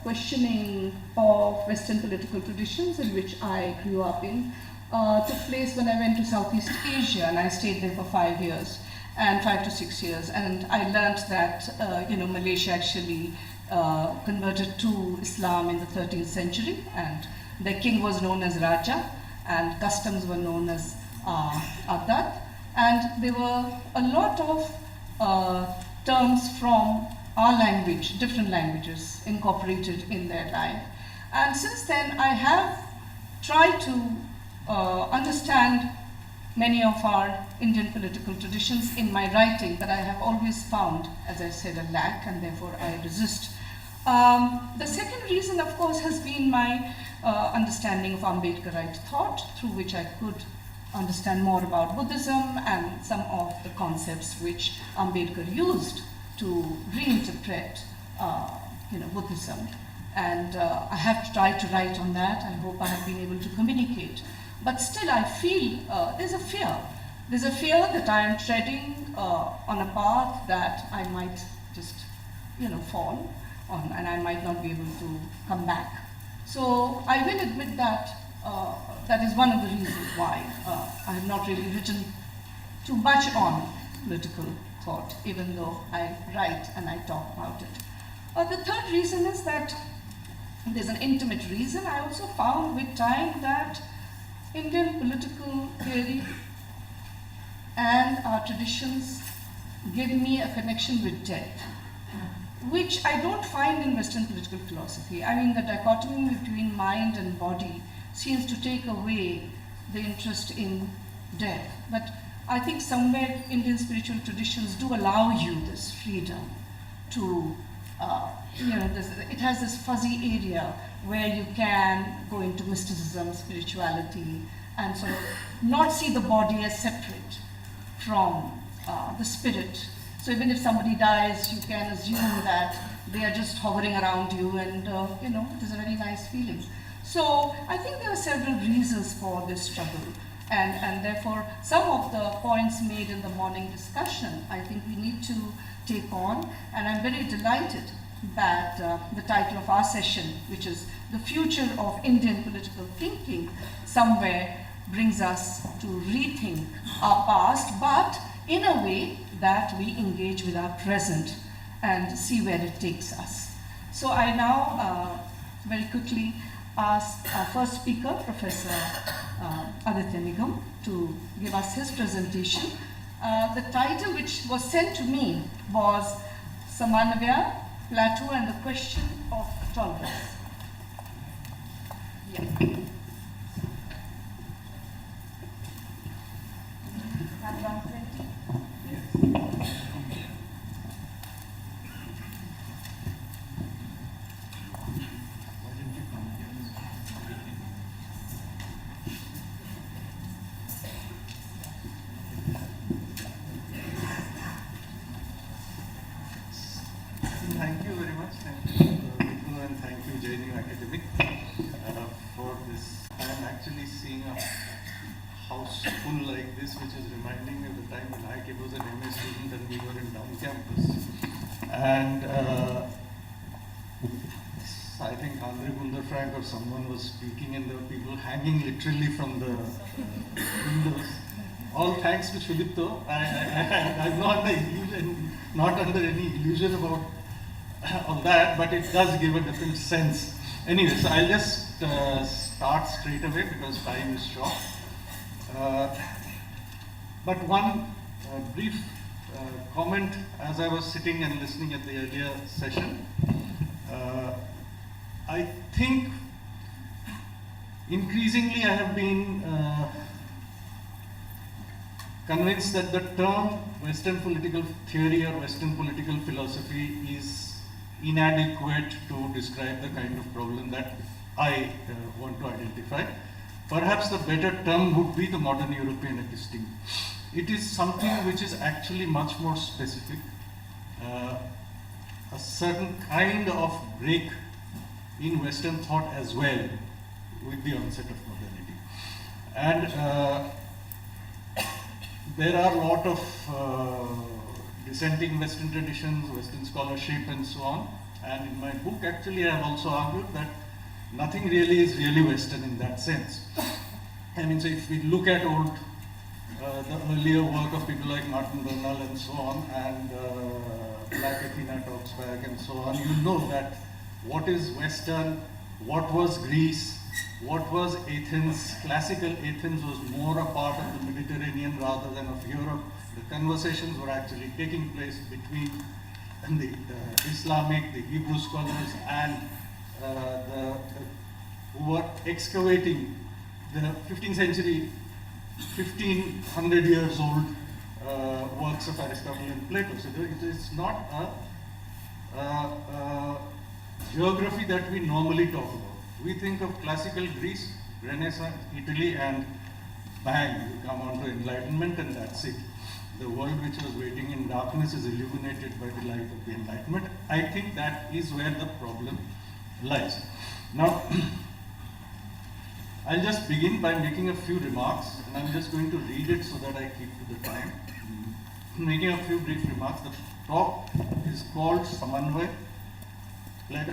questioning of Western political traditions in which I grew up in took place when I went to Southeast Asia, and I stayed there for 5 years, and 5 to 6 years, and I learned that Malaysia actually converted to Islam in the 13th century, and their king was known as Raja, and customs were known as Adat, and there were a lot of terms from our language, different languages, incorporated in their life. And since then, I have tried to understand many of our Indian political traditions in my writing, but I have always found, as I said, a lack, and therefore I resist. The second reason, of course, has been my understanding of Ambedkarite thought, through which I could understand more about Buddhism and some of the concepts which Ambedkar used to reinterpret Buddhism. And I have tried to write on that. I hope I have been able to communicate. But still, I feel there's a fear. There's a fear that I am treading on a path that I might just, fall on, and I might not be able to come back. So I will admit that that is one of the reasons why I have not really written too much on political thought, even though I write and I talk about it. The third reason is that there's an intimate reason. I also found with time that Indian political theory and our traditions give me a connection with death, which I don't find in Western political philosophy. I mean, the dichotomy between mind and body seems to take away the interest in death. But I think somewhere Indian spiritual traditions do allow you this freedom to, it has this fuzzy area where you can go into mysticism, spirituality, and sort of not see the body as separate from the spirit. So even if somebody dies, you can assume that they are just hovering around you, and it is a very nice feeling. So I think there are several reasons for this struggle, and therefore some of the points made in the morning discussion, I think we need to take on, and I'm very delighted that the title of our session, which is The Future of Indian Political Thinking, somewhere brings us to rethink our past, but in a way that we engage with our present and see where it takes us. So I now very quickly ask our first speaker, Professor Aditya Nigam, to give us his presentation. The title which was sent to me was Samanvaya, Plateau and the Question of Tolerance. Yeah. Have around 20? Thank you very much. Thank you, Vidhu, and thank you, JNU Academic, for this. I am actually seeing a house full like this, which is reminding me of the time when I was an MA student and we were in down campus. And I think Andre Gundar Frank or someone was speaking, and there were people hanging literally from the windows. All thanks to Philip, though. I'm not under any illusion about all that, but it does give a different sense. Anyway, so I'll just start straight away because time is short. But one brief comment as I was sitting and listening at the earlier session. I think increasingly I have been convinced that the term Western political theory or Western political philosophy is inadequate to describe the kind of problem that I want to identify. Perhaps the better term would be the modern European episteme. It is something which is actually much more specific, a certain kind of break in Western thought as well with the onset of modernity. And there are a lot of dissenting Western traditions, Western scholarship and so on. And in my book, actually, I have also argued that nothing really is really Western in that sense. I mean, so if we look at the earlier work of people like Martin Bernal and so on, and Black Athena talks back and so on, you know that what is Western, what was Greece, what was Athens. Classical Athens was more a part of the Mediterranean rather than of Europe. The conversations were actually taking place between the Islamic, the Hebrew scholars, and who were excavating the 15th century, 1500 years old works of Aristotle and Plato. So it is not a geography that we normally talk about. We think of classical Greece, Renaissance, Italy, and bang, we come on to Enlightenment, and that's it. The world which was waiting in darkness is illuminated by the light of the Enlightenment. I think that is where the problem lies. Now, I'll just begin by making a few remarks, and I'm just going to read it so that I keep to the time. Making a few brief remarks. The talk is called Samanvay.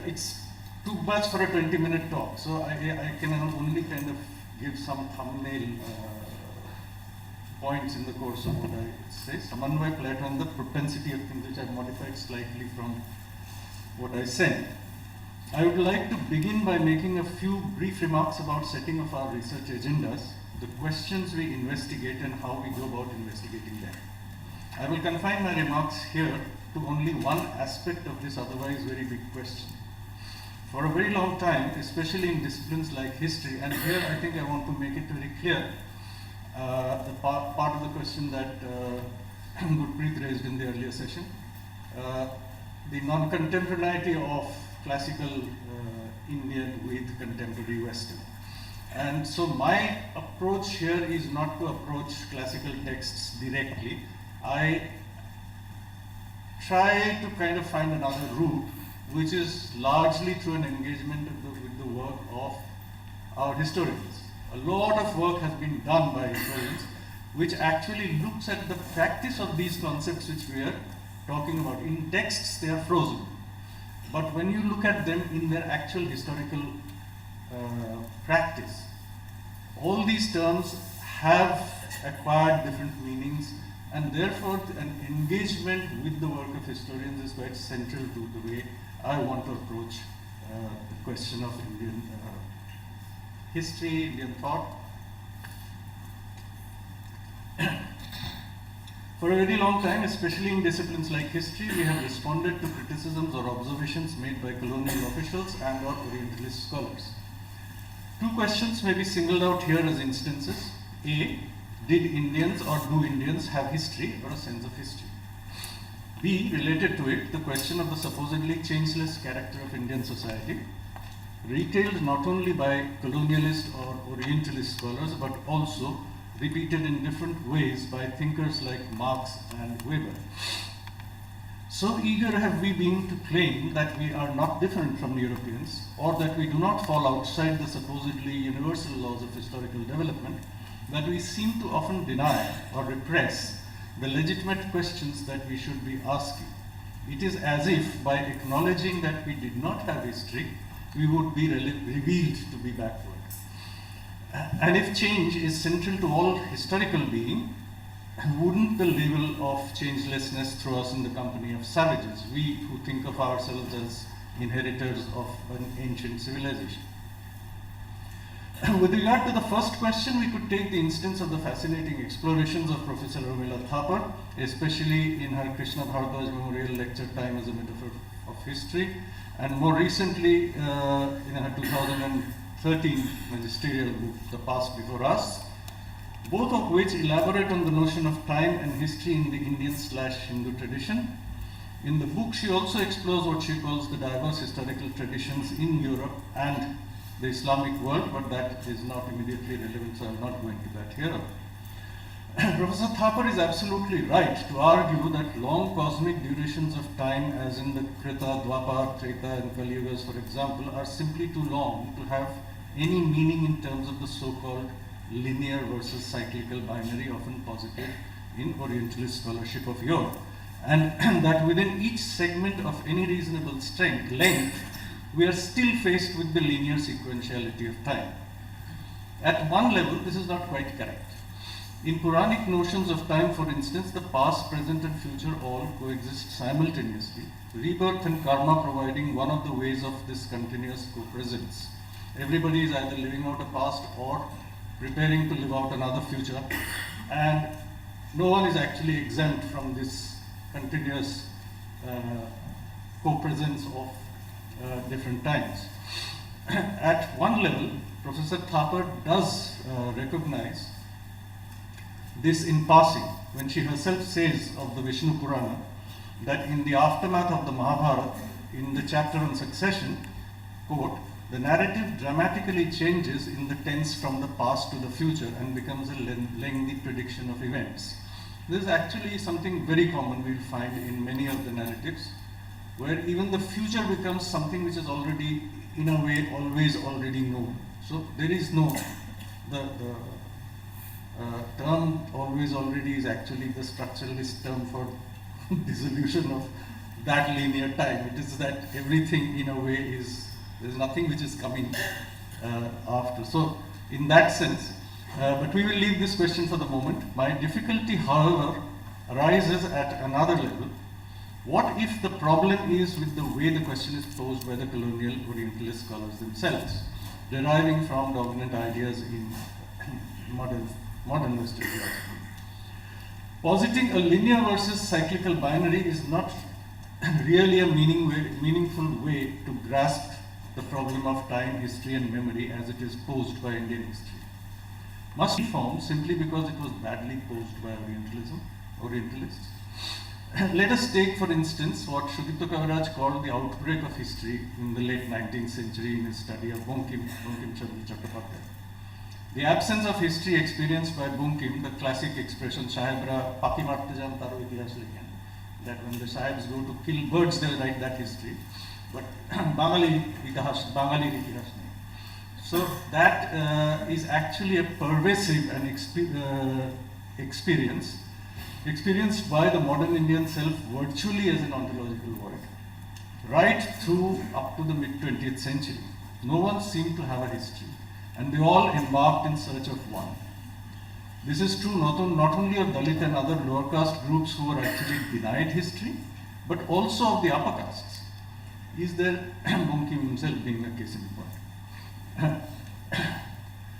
It's too much for a 20-minute talk, so I can only kind of give some thumbnail points in the course of what I say. Samanvay, Plato, and the propensity of things, which I've modified slightly from what I said. I would like to begin by making a few brief remarks about setting of our research agendas, the questions we investigate, and how we go about investigating them. I will confine my remarks here to only one aspect of this otherwise very big question. For a very long time, especially in disciplines like history, and here I think I want to make it very clear, the part of the question that Gurpreet raised in the earlier session, the non-contemporaneity of classical Indian with contemporary Western. And so my approach here is not to approach classical texts directly. I try to kind of find another route, which is largely through an engagement with the work of our historians. A lot of work has been done by historians, which actually looks at the practice of these concepts which we are talking about. In texts, they are frozen. But when you look at them in their actual historical practice, all these terms have acquired different meanings, and therefore an engagement with the work of historians is quite central to the way I want to approach the question of Indian history, Indian thought. For a very long time, especially in disciplines like history, we have responded to criticisms or observations made by colonial officials and or Orientalist scholars. Two questions may be singled out here as instances. A, did Indians or do Indians have history or a sense of history? B, related to it, the question of the supposedly changeless character of Indian society, retailed not only by colonialist or Orientalist scholars, but also repeated in different ways by thinkers like Marx and Weber. So eager have we been to claim that we are not different from Europeans, or that we do not fall outside the supposedly universal laws of historical development, that we seem to often deny or repress the legitimate questions that we should be asking. It is as if by acknowledging that we did not have history, we would be revealed to be backward. And if change is central to all historical being, wouldn't the label of changelessness throw us in the company of savages, we who think of ourselves as inheritors of an ancient civilization? With regard to the first question, we could take the instance of the fascinating explorations of Professor Urmila Thapar, especially in her Krishna Bharadwaj Memorial Lecture Time as a Metaphor of History, and more recently in her 2013 magisterial book, The Past Before Us, both of which elaborate on the notion of time and history in the Indian/Hindu tradition. In the book, she also explores what she calls the diverse historical traditions in Europe and the Islamic world, but that is not immediately relevant, so I will not go into that here. Professor Thapar is absolutely right to argue that long cosmic durations of time, as in the Krita, Dwapar, Treta, and Kali Yugas, for example, are simply too long to have any meaning in terms of the so-called linear versus cyclical binary often posited in Orientalist scholarship of Europe. and that within each segment of any reasonable length, we are still faced with the linear sequentiality of time. At one level, this is not quite correct. In Puranic notions of time, for instance, the past, present and future all coexist simultaneously, rebirth and karma providing one of the ways of this continuous co-presence. Everybody is either living out a past or preparing to live out another future, and no one is actually exempt from this continuous co-presence of different times. At one level, Professor Thapar does recognize this in passing when she herself says of the Vishnu Purana that in the aftermath of the Mahabharata, in the chapter on succession, quote, the narrative dramatically changes in the tense from the past to the future and becomes a lengthy prediction of events. This is actually something very common we'll find in many of the narratives, where even the future becomes something which is already, in a way, always already known. So there is no, the term always already is actually the structuralist term for dissolution of that linear time. It is that everything in a way is, there's nothing which is coming after. So in that sense, but we will leave this question for the moment. My difficulty, however, arises at another level. What if the problem is with the way the question is posed by the colonial Orientalist scholars themselves, deriving from dominant ideas in modern Western philosophy? Positing a linear versus cyclical binary is not really a meaningful way to grasp the problem of time, history and memory as it is posed by Indian history. Must be formed simply because it was badly posed by Orientalists. Let us take, for instance, what Sudipta Kaviraj called the outbreak of history in the late 19th century in his study of Bankim Chandra Chattopadhyay. The absence of history experienced by Bankim, the classic expression, Sahebra Paki Marte Jan Taro Itihas Likhen, that when the Sahebs go to kill birds, they write that history. But Bangali Itihas nahi. So that is actually a pervasive and experience experienced by the modern Indian self virtually as an ontological void, right through up to the mid-20th century. No one seemed to have a history, and they all embarked in search of one. This is true not only of Dalit and other lower caste groups who were actually denied history, but also of the upper castes. Is there, Bankim himself being a case in point,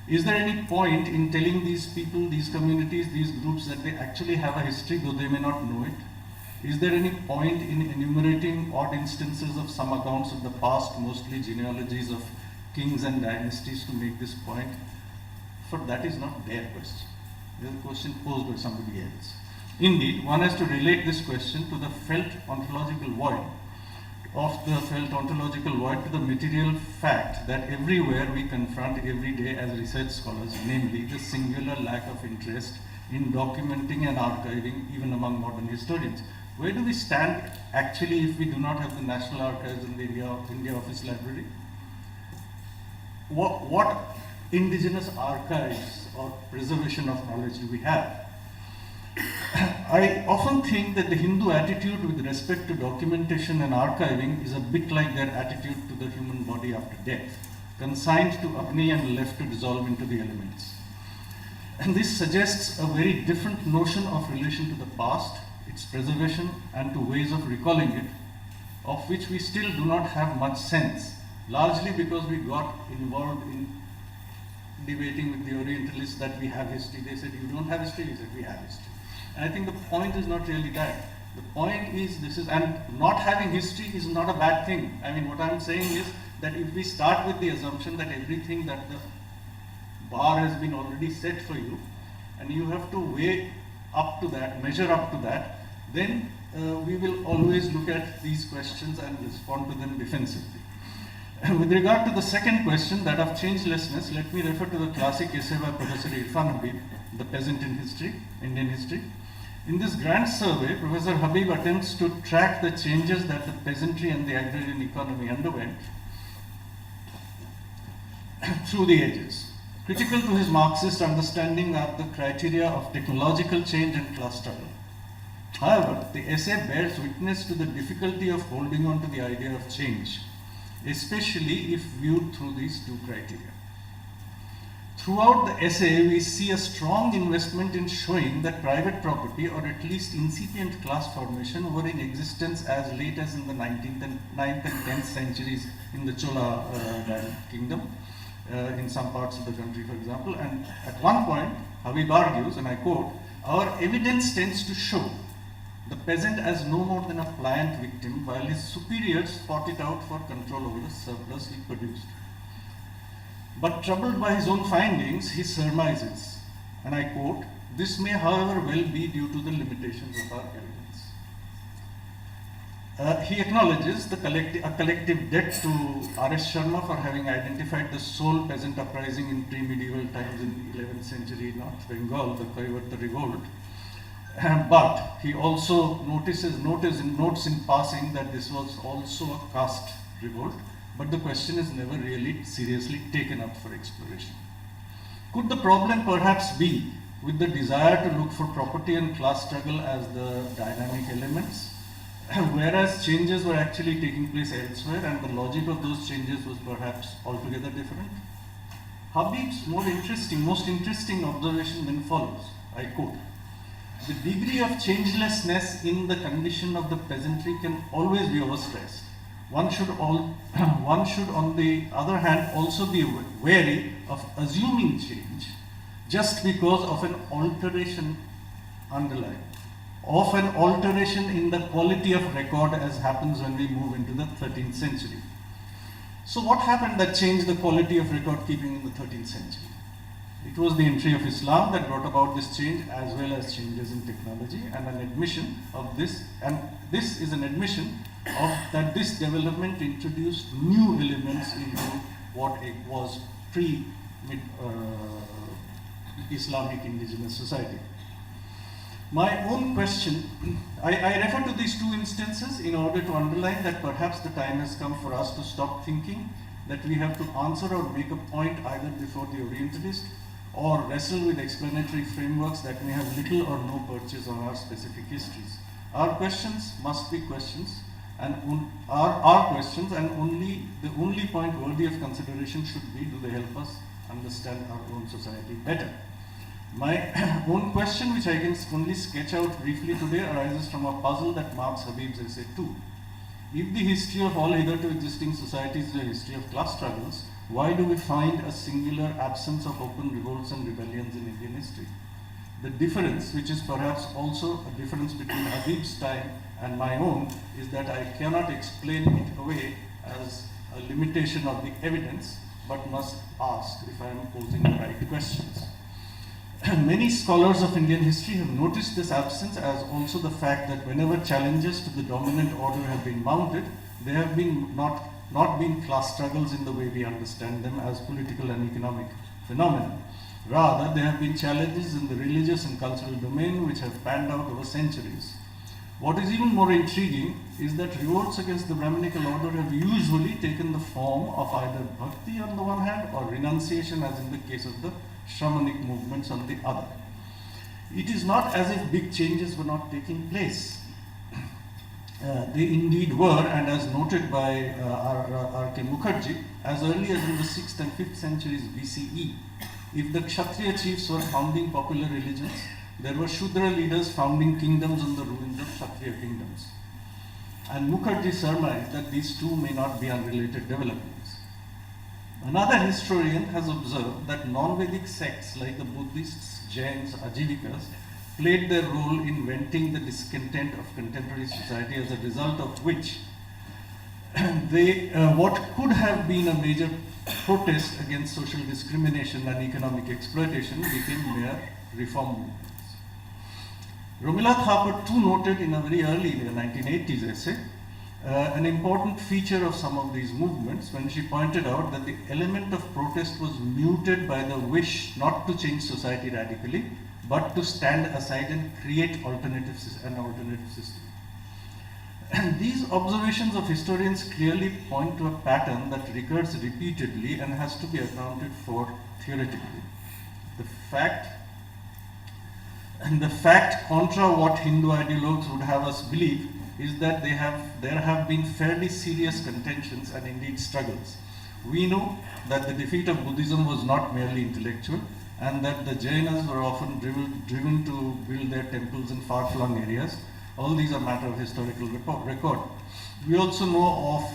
is there any point in telling these people, these communities, these groups that they actually have a history, though they may not know it? Is there any point in enumerating odd instances of some accounts of the past, mostly genealogies of kings and dynasties, to make this point? For that is not their question. It is a question posed by somebody else. Indeed, one has to relate this question to the felt ontological void to the material fact that everywhere we confront every day as research scholars, namely the singular lack of interest in documenting and archiving even among modern historians. Where do we stand actually if we do not have the National Archives and the India Office Library? What indigenous archives or preservation of knowledge do we have? I often think that the Hindu attitude with respect to documentation and archiving is a bit like their attitude to the human body after death, consigned to Agni and left to dissolve into the elements. And this suggests a very different notion of relation to the past, its preservation, and to ways of recalling it, of which we still do not have much sense, largely because we got involved in debating with the Orientalists that we have history. They said, you don't have history, we said, we have history. And I think the point is not really that. The point is and not having history is not a bad thing. I mean, what I'm saying is that if we start with the assumption that everything that the bar has been already set for you, and you have to weigh up to that, measure up to that, then we will always look at these questions and respond to them defensively. With regard to the second question, that of changelessness, let me refer to the classic essay by Professor Irfan Habib, The Peasant in History, Indian History. In this grand survey, Professor Habib attempts to track the changes that the peasantry and the agrarian economy underwent through the ages. Critical to his Marxist understanding are the criteria of technological change and class struggle. However, the essay bears witness to the difficulty of holding on to the idea of change, especially if viewed through these two criteria. Throughout the essay, we see a strong investment in showing that private property, or at least incipient class formation, were in existence as late as in the 9th and 10th centuries in the Chola kingdom, in some parts of the country, for example. And at one point, Habib argues, and I quote, "Our evidence tends to show the peasant as no more than a pliant victim, while his superiors fought it out for control over the surplus he produced." But troubled by his own findings, he surmises, and I quote, "This may, however, well be due to the limitations of our evidence." He acknowledges a collective debt to R.S. Sharma for having identified the sole peasant uprising in pre-medieval times in the 11th century North Bengal, the Kaivarta revolt. But he also notes in passing that this was also a caste revolt, but the question is never really seriously taken up for exploration. Could the problem perhaps be with the desire to look for property and class struggle as the dynamic elements, whereas changes were actually taking place elsewhere and the logic of those changes was perhaps altogether different? Habib's most interesting observation then follows, I quote, "The degree of changelessness in the condition of the peasantry can always be overstressed. One should, on the other hand, also be wary of assuming change just because of an alteration in the quality of record, as happens when we move into the 13th century. So what happened that changed the quality of record keeping in the 13th century? It was the entry of Islam that brought about this change, as well as changes in technology, and an admission of this, and this is an admission of that this development introduced new elements into what it was pre-Islamic indigenous society." My own question, I refer to these two instances in order to underline that perhaps the time has come for us to stop thinking that we have to answer or make a point either before the Orientalist or wrestle with explanatory frameworks that may have little or no purchase on our specific histories. Our questions must be questions, and our questions, and the only point worthy of consideration should be, do they help us understand our own society better? My own question, which I can only sketch out briefly today, arises from a puzzle that marks Habib's essay too. If the history of all hitherto existing societies is a history of class struggles, why do we find a singular absence of open revolts and rebellions in Indian history? The difference, which is perhaps also a difference between Habib's time and my own, is that I cannot explain it away as a limitation of the evidence, but must ask if I am posing the right questions. Many scholars of Indian history have noticed this absence, as also the fact that whenever challenges to the dominant order have been mounted, they have been not been class struggles in the way we understand them as political and economic phenomena. Rather, there have been challenges in the religious and cultural domain which have panned out over centuries. What is even more intriguing is that revolts against the Brahminical order have usually taken the form of either bhakti on the one hand or renunciation, as in the case of the Shramanic movements on the other. It is not as if big changes were not taking place. They indeed were, and as noted by R.K. Mukherjee, as early as in the 6th and 5th centuries BCE, if the Kshatriya chiefs were founding popular religions, there were Shudra leaders founding kingdoms on the ruins of Kshatriya kingdoms. And Mukherjee surmised that these two may not be unrelated developments. Another historian has observed that non-Vedic sects like the Buddhists, Jains, Ajivikas played their role in venting the discontent of contemporary society, as a result of which what could have been a major protest against social discrimination and economic exploitation became mere reform movements. Romila Thapar too noted in a very early 1980s essay an important feature of some of these movements when she pointed out that the element of protest was muted by the wish not to change society radically, but to stand aside and create an alternative system. And these observations of historians clearly point to a pattern that recurs repeatedly and has to be accounted for theoretically. The fact And the fact, contra what Hindu ideologues would have us believe, is that there have been fairly serious contentions and indeed struggles. We know that the defeat of Buddhism was not merely intellectual, and that the Jainas were often driven to build their temples in far-flung areas. All these are matter of historical record. We also know of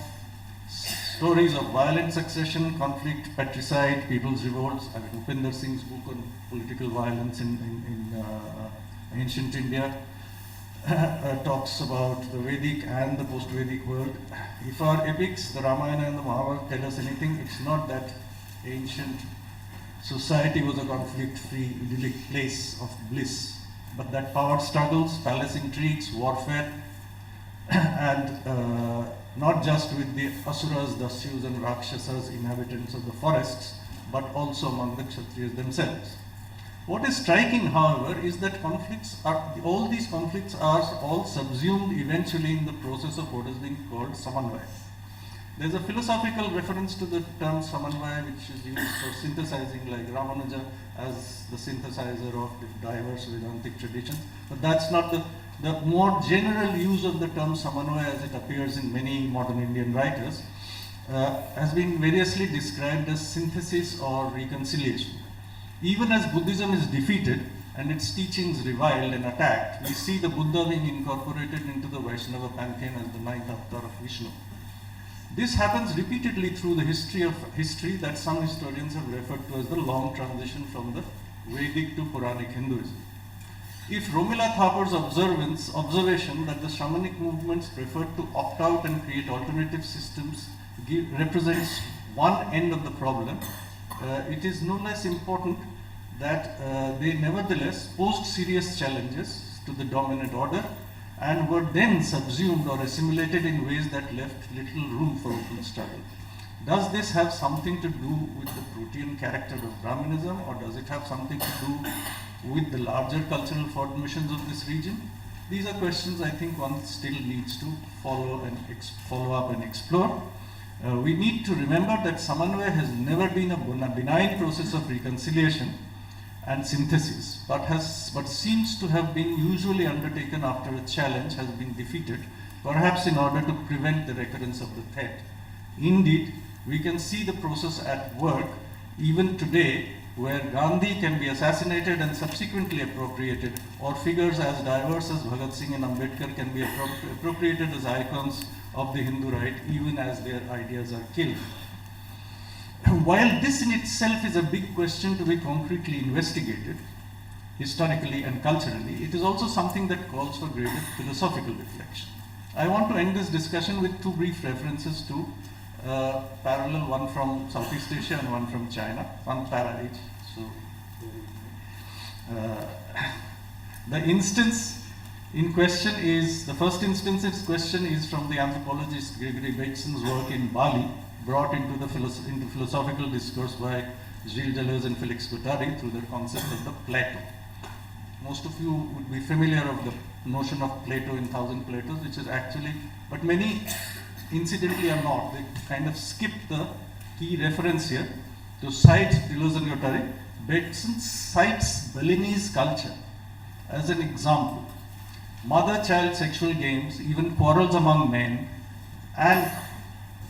stories of violent succession, conflict, patricide, people's revolts. I mean, Upinder Singh's book on political violence in ancient India talks about the Vedic and the post-Vedic world. If our epics, the Ramayana and the Mahabharata, tell us anything, it's not that ancient society was a conflict-free, idyllic place of bliss, but that power struggles, palace intrigues, warfare, and not just with the Asuras, Dasyus and Rakshasas, inhabitants of the forests, but also among the Kshatriyas themselves. What is striking, however, is that all these conflicts are all subsumed eventually in the process of what is being called samanvaya. There is a philosophical reference to the term samanvaya which is used for synthesizing, like Ramanuja as the synthesizer of diverse Vedantic traditions, but that's not the more general use of the term samanvaya as it appears in many modern Indian writers, has been variously described as synthesis or reconciliation. Even as Buddhism is defeated and its teachings reviled and attacked, we see the Buddha being incorporated into the Vaishnava pantheon as the ninth avatar of Vishnu. This happens repeatedly through the history that some historians have referred to as the long transition from the Vedic to Puranic Hinduism. If Romila Thakur's observation that the shamanic movements preferred to opt out and create alternative systems represents one end of the problem, it is no less important that they nevertheless posed serious challenges to the dominant order and were then subsumed or assimilated in ways that left little room for open struggle. Does this have something to do with the Protean character of Brahmanism, or does it have something to do with the larger cultural formations of this region? These are questions I think one still needs to follow up and explore. We need to remember that Samanvaya has never been a benign process of reconciliation and synthesis, but seems to have been usually undertaken after a challenge has been defeated, perhaps in order to prevent the recurrence of the threat. Indeed, we can see the process at work even today, where Gandhi can be assassinated and subsequently appropriated, or figures as diverse as Bhagat Singh and Ambedkar can be appropriated as icons of the Hindu right, even as their ideas are killed. While this in itself is a big question to be concretely investigated, historically and culturally, it is also something that calls for greater philosophical reflection. I want to end this discussion with two brief references to parallel, one from Southeast Asia and one from China, one para each. So, the instance in question is, the first instance in question is from the anthropologist Gregory Bateson's work in Bali, brought into philosophical discourse by Gilles Deleuze and Felix Guattari through their concept of the Plato. Most of you would be familiar of the notion of Plato in Thousand Platos, which is actually, but many incidentally are not. They kind of skip the key reference here. To cite Deleuze and Guattari, Bateson cites Balinese culture as an example. Mother-child sexual games, even quarrels among men, and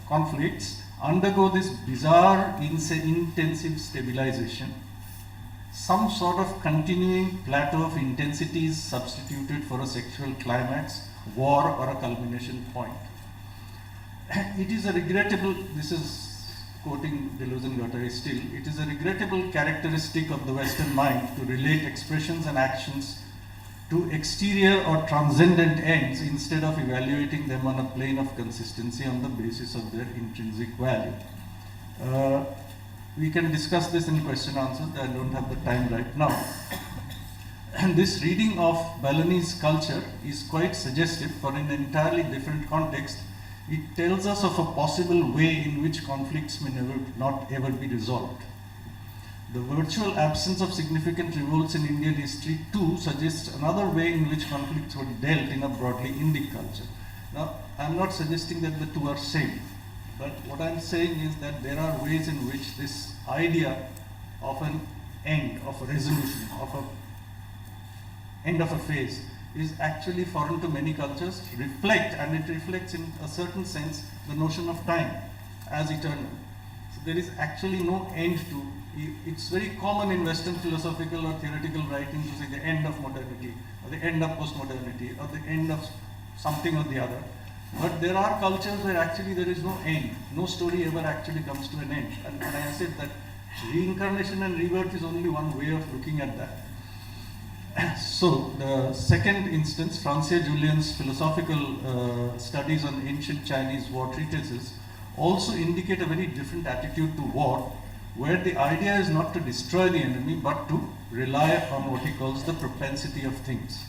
conflicts undergo this bizarre, intensive stabilization, some sort of continuing plateau of intensities substituted for a sexual climax, war, or a culmination point. It is a regrettable, this is quoting Deleuze and Guattari still, it is a regrettable characteristic of the Western mind to relate expressions and actions to exterior or transcendent ends instead of evaluating them on a plane of consistency on the basis of their intrinsic value. We can discuss this in question answers. I don't have the time right now. And this reading of Balinese culture is quite suggestive for an entirely different context. It tells us of a possible way in which conflicts may not ever be resolved. The virtual absence of significant revolts in Indian history too suggests another way in which conflicts were dealt in a broadly Indic culture. Now, I'm not suggesting that the two are same, but what I'm saying is that there are ways in which this idea of an end, of a resolution, of a end of a phase, is actually foreign to many cultures, and it reflects in a certain sense the notion of time as eternal. So there is actually no end to, it's very common in Western philosophical or theoretical writing to say the end of modernity, or the end of postmodernity, or the end of something or the other. But there are cultures where actually there is no end, no story ever actually comes to an end. And I said that reincarnation and rebirth is only one way of looking at that. So the second instance, Francia Julien's philosophical studies on ancient Chinese war treatises also indicate a very different attitude to war, where the idea is not to destroy the enemy but to rely on what he calls the propensity of things.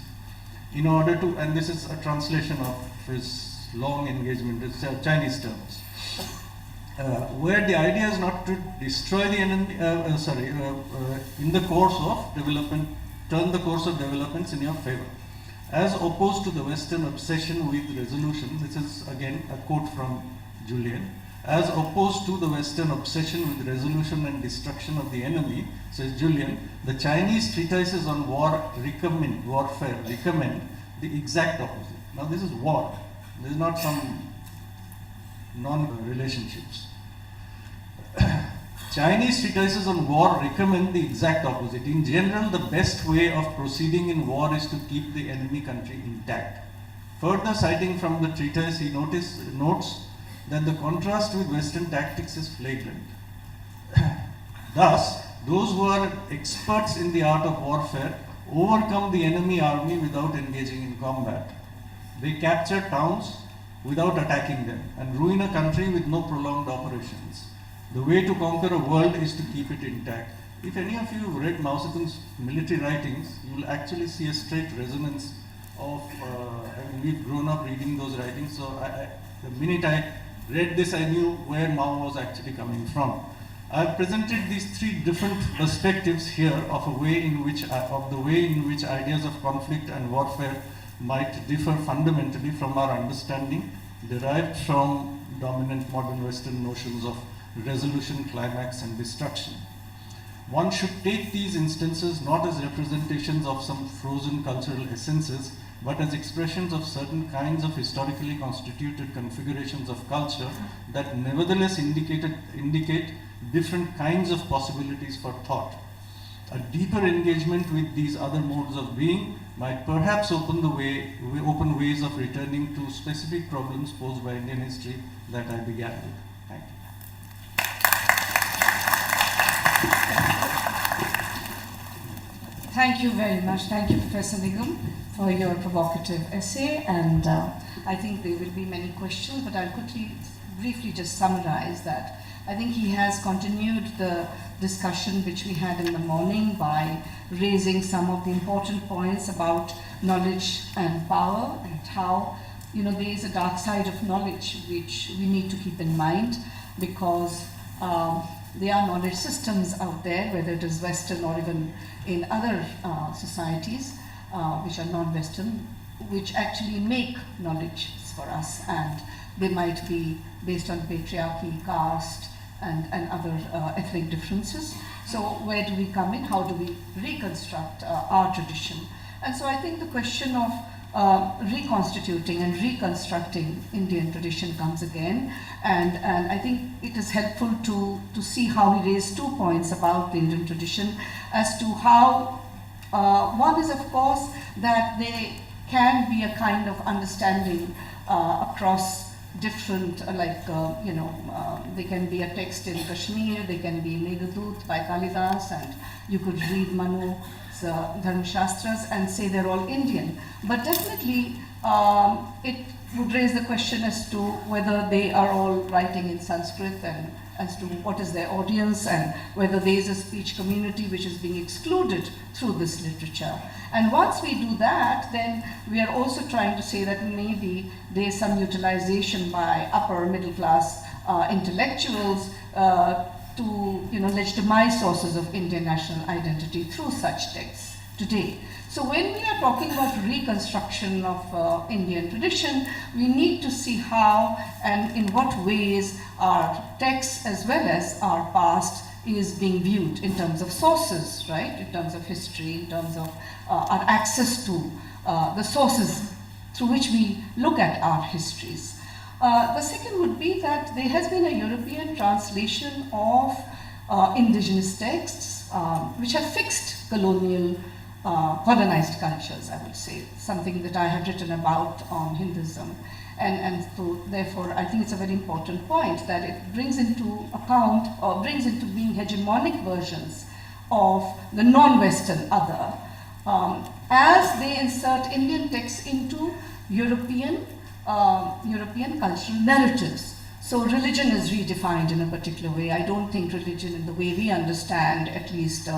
In order to, and this is a translation of his long engagement, it's Chinese terms, where the idea is not to destroy the enemy, in the course of development, turn the course of developments in your favor, as opposed to the Western obsession with resolution. This is again a quote from Julien. As opposed to the Western obsession with resolution and destruction of the enemy, says Julien, the Chinese treatises on warfare recommend the exact opposite. Now this is war. This is not some non-relationships. Chinese treatises on war recommend the exact opposite. In general, the best way of proceeding in war is to keep the enemy country intact. Further citing from the treatise, he notes that the contrast with Western tactics is flagrant. Thus, those who are experts in the art of warfare overcome the enemy army without engaging in combat. They capture towns without attacking them and ruin a country with no prolonged operations. The way to conquer a world is to keep it intact. If any of you have read Mao Zedong's military writings, you will actually see a straight resonance of, we've grown up reading those writings, so the minute I read this, I knew where Mao was actually coming from. I've presented these three different perspectives here of the way in which ideas of conflict and warfare might differ fundamentally from our understanding derived from dominant modern Western notions of resolution, climax, and destruction. One should take these instances not as representations of some frozen cultural essences, but as expressions of certain kinds of historically constituted configurations of culture that nevertheless indicate different kinds of possibilities for thought. A deeper engagement with these other modes of being might perhaps open ways of returning to specific problems posed by Indian history that I began with. Thank you. Thank you very much. Thank you, Professor Nigam, for your provocative essay. And I think there will be many questions, but I'll briefly just summarize that. I think he has continued the discussion which we had in the morning by raising some of the important points about knowledge and power, and how there is a dark side of knowledge which we need to keep in mind, because there are knowledge systems out there, whether it is Western or even in other societies which are non-Western, which actually make knowledge for us, and they might be based on patriarchy, caste, and other ethnic differences. So where do we come in? How do we reconstruct our tradition? And so I think the question of reconstituting and reconstructing Indian tradition comes again, and I think it is helpful to see how he raised 2 points about the Indian tradition as to how one is, of course, that there can be a kind of understanding across different, there can be a text in Kashmir, there can be Meghdut by Kalidas, and you could read Manu's Dharma Shastras and say they're all Indian. But definitely it would raise the question as to whether they are all writing in Sanskrit, and as to what is their audience, and whether there is a speech community which is being excluded through this literature. And once we do that, then we are also trying to say that maybe there is some utilization by upper middle class intellectuals to legitimize sources of Indian national identity through such texts. today. So when we are talking about reconstruction of Indian tradition, we need to see how and in what ways our texts as well as our past is being viewed in terms of sources, right? In terms of history, in terms of our access to the sources through which we look at our histories. The second would be that there has been a European translation of indigenous texts which have fixed colonized cultures, I would say, something that I have written about on Hinduism. And so therefore I think it's a very important point that it brings into account or brings into being hegemonic versions of the non-Western other as they insert Indian texts into European cultural narratives. So religion is redefined in a particular way. I don't think religion in the way we understand, at least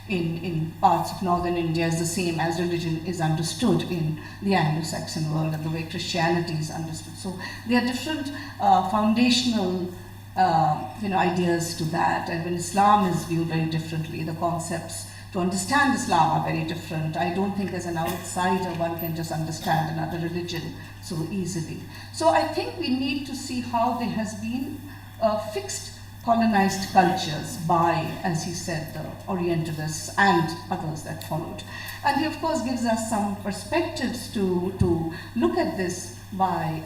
in parts of northern India, is the same as religion is understood in the Anglo-Saxon world and the way Christianity is understood. So there are different foundational ideas to that, and when Islam is viewed very differently, the concepts to understand Islam are very different. I don't think as an outsider one can just understand another religion so easily. So I think we need to see how there has been fixed colonized cultures by, as he said, the Orientalists and others that followed. And he of course gives us some perspectives to look at this by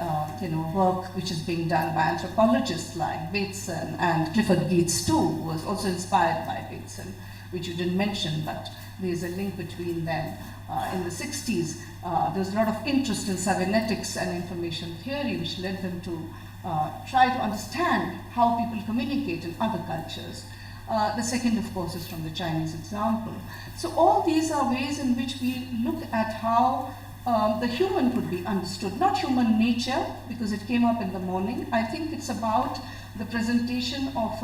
work which is being done by anthropologists like Bateson, and Clifford Geertz too was also inspired by Bateson, which you didn't mention, but there's a link between them. In the 60s, there was a lot of interest in cybernetics and information theory, which led them to try to understand how people communicate in other cultures. The second, of course, is from the Chinese example. So all these are ways in which we look at how the human could be understood, not human nature, because it came up in the morning. I think it's about the presentation of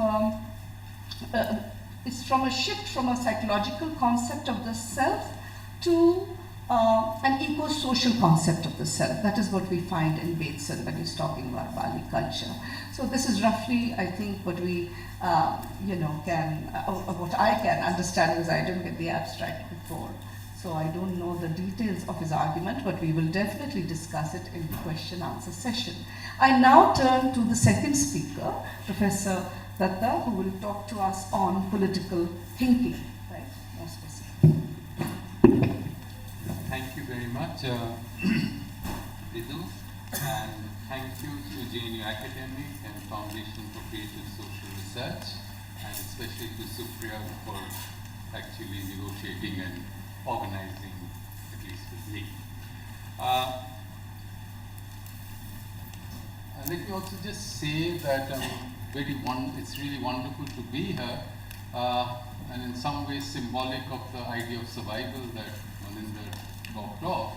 it's from a shift from a psychological concept of the self to an eco-social concept of the self. That is what we find in Bateson when he's talking about Bali culture. So this is roughly, I think, what we, what I can understand, because I didn't get the abstract before. So I don't know the details of his argument, but we will definitely discuss it in the question-answer session. I now turn to the second speaker, Professor Datta, who will talk to us on political thinking, right? More specific. Thank you very much, Vidhu, and thank you to JNU Academic and Foundation for Creative Social Research, and especially to Supriya for actually negotiating and organizing, at least with me. And let me also just say that it's really wonderful to be here, and in some ways symbolic of the idea of survival that Maninder talked of,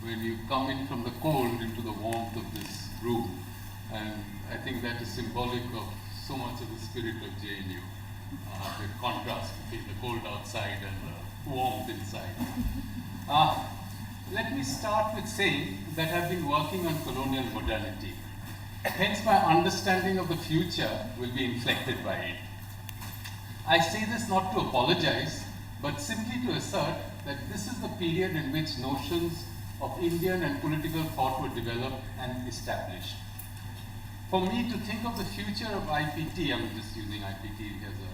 when you come in from the cold into the warmth of this room. And I think that is symbolic of so much of the spirit of JNU, the contrast between the cold outside and the warmth inside. Let me start with saying that I've been working on colonial modernity. Hence, my understanding of the future will be inflected by it. I say this not to apologize, but simply to assert that this is the period in which notions of Indian and political thought were developed and established. For me to think of the future of IPT, I'm just using IPT as a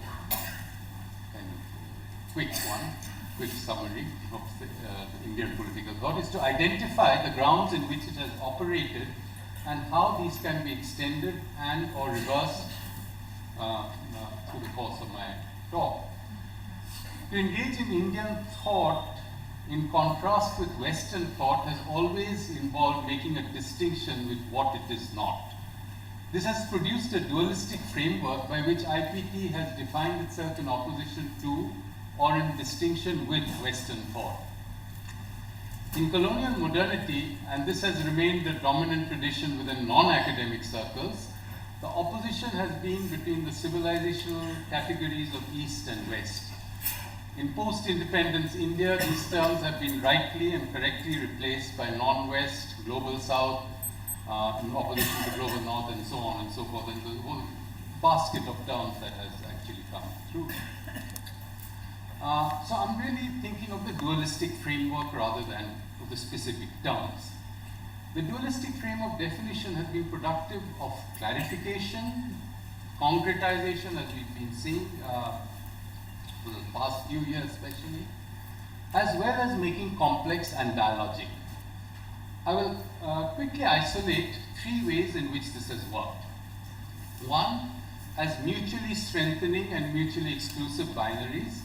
kind of quick summary of the Indian political thought, is to identify the grounds in which it has operated and how these can be extended and or reversed through the course of my talk. To engage in Indian thought in contrast with Western thought has always involved making a distinction with what it is not. This has produced a dualistic framework by which IPT has defined itself in opposition to or in distinction with Western thought. In colonial modernity, and this has remained the dominant tradition within non-academic circles, the opposition has been between the civilizational categories of East and West. In post-independence India, these terms have been rightly and correctly replaced by non-West, global South, in opposition to global North, and so on and so forth, and the whole basket of terms that has actually come through. So I'm really thinking of the dualistic framework rather than of the specific terms. The dualistic frame of definition has been productive of clarification, concretization, as we've been seeing for the past few years especially, as well as making complex and dialogic. I will quickly isolate three ways in which this has worked. One, as mutually strengthening and mutually exclusive binaries.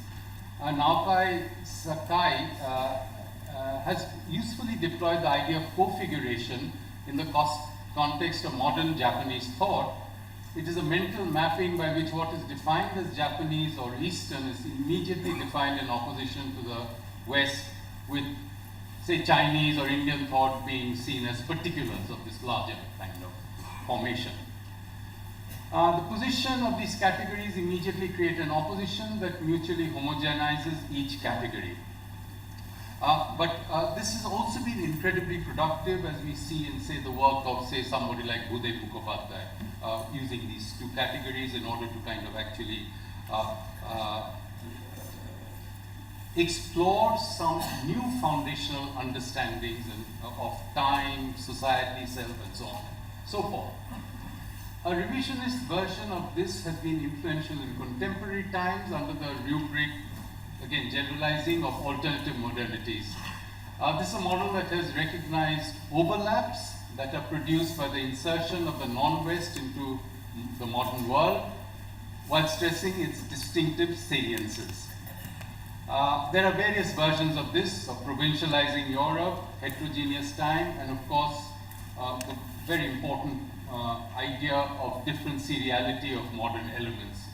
Naokai Sakai has usefully deployed the idea of co-figuration in the context of modern Japanese thought. It is a mental mapping by which what is defined as Japanese or Eastern is immediately defined in opposition to the West, with, say, Chinese or Indian thought being seen as particulars of this larger kind of formation. The position of these categories immediately create an opposition that mutually homogenizes each category. But this has also been incredibly productive, as we see in, say, the work of, say, somebody like Budhe Mukhopadhyay, using these two categories in order to kind of actually explore some new foundational understandings of time, society, self, and so on, so forth. A revisionist version of this has been influential in contemporary times under the rubric, again, generalizing of alternative modernities. This is a model that has recognized overlaps that are produced by the insertion of the non-West into the modern world, while stressing its distinctive saliences. There are various versions of this, of provincializing Europe, heterogeneous time, and of course, the very important idea of differentiality of modern elements,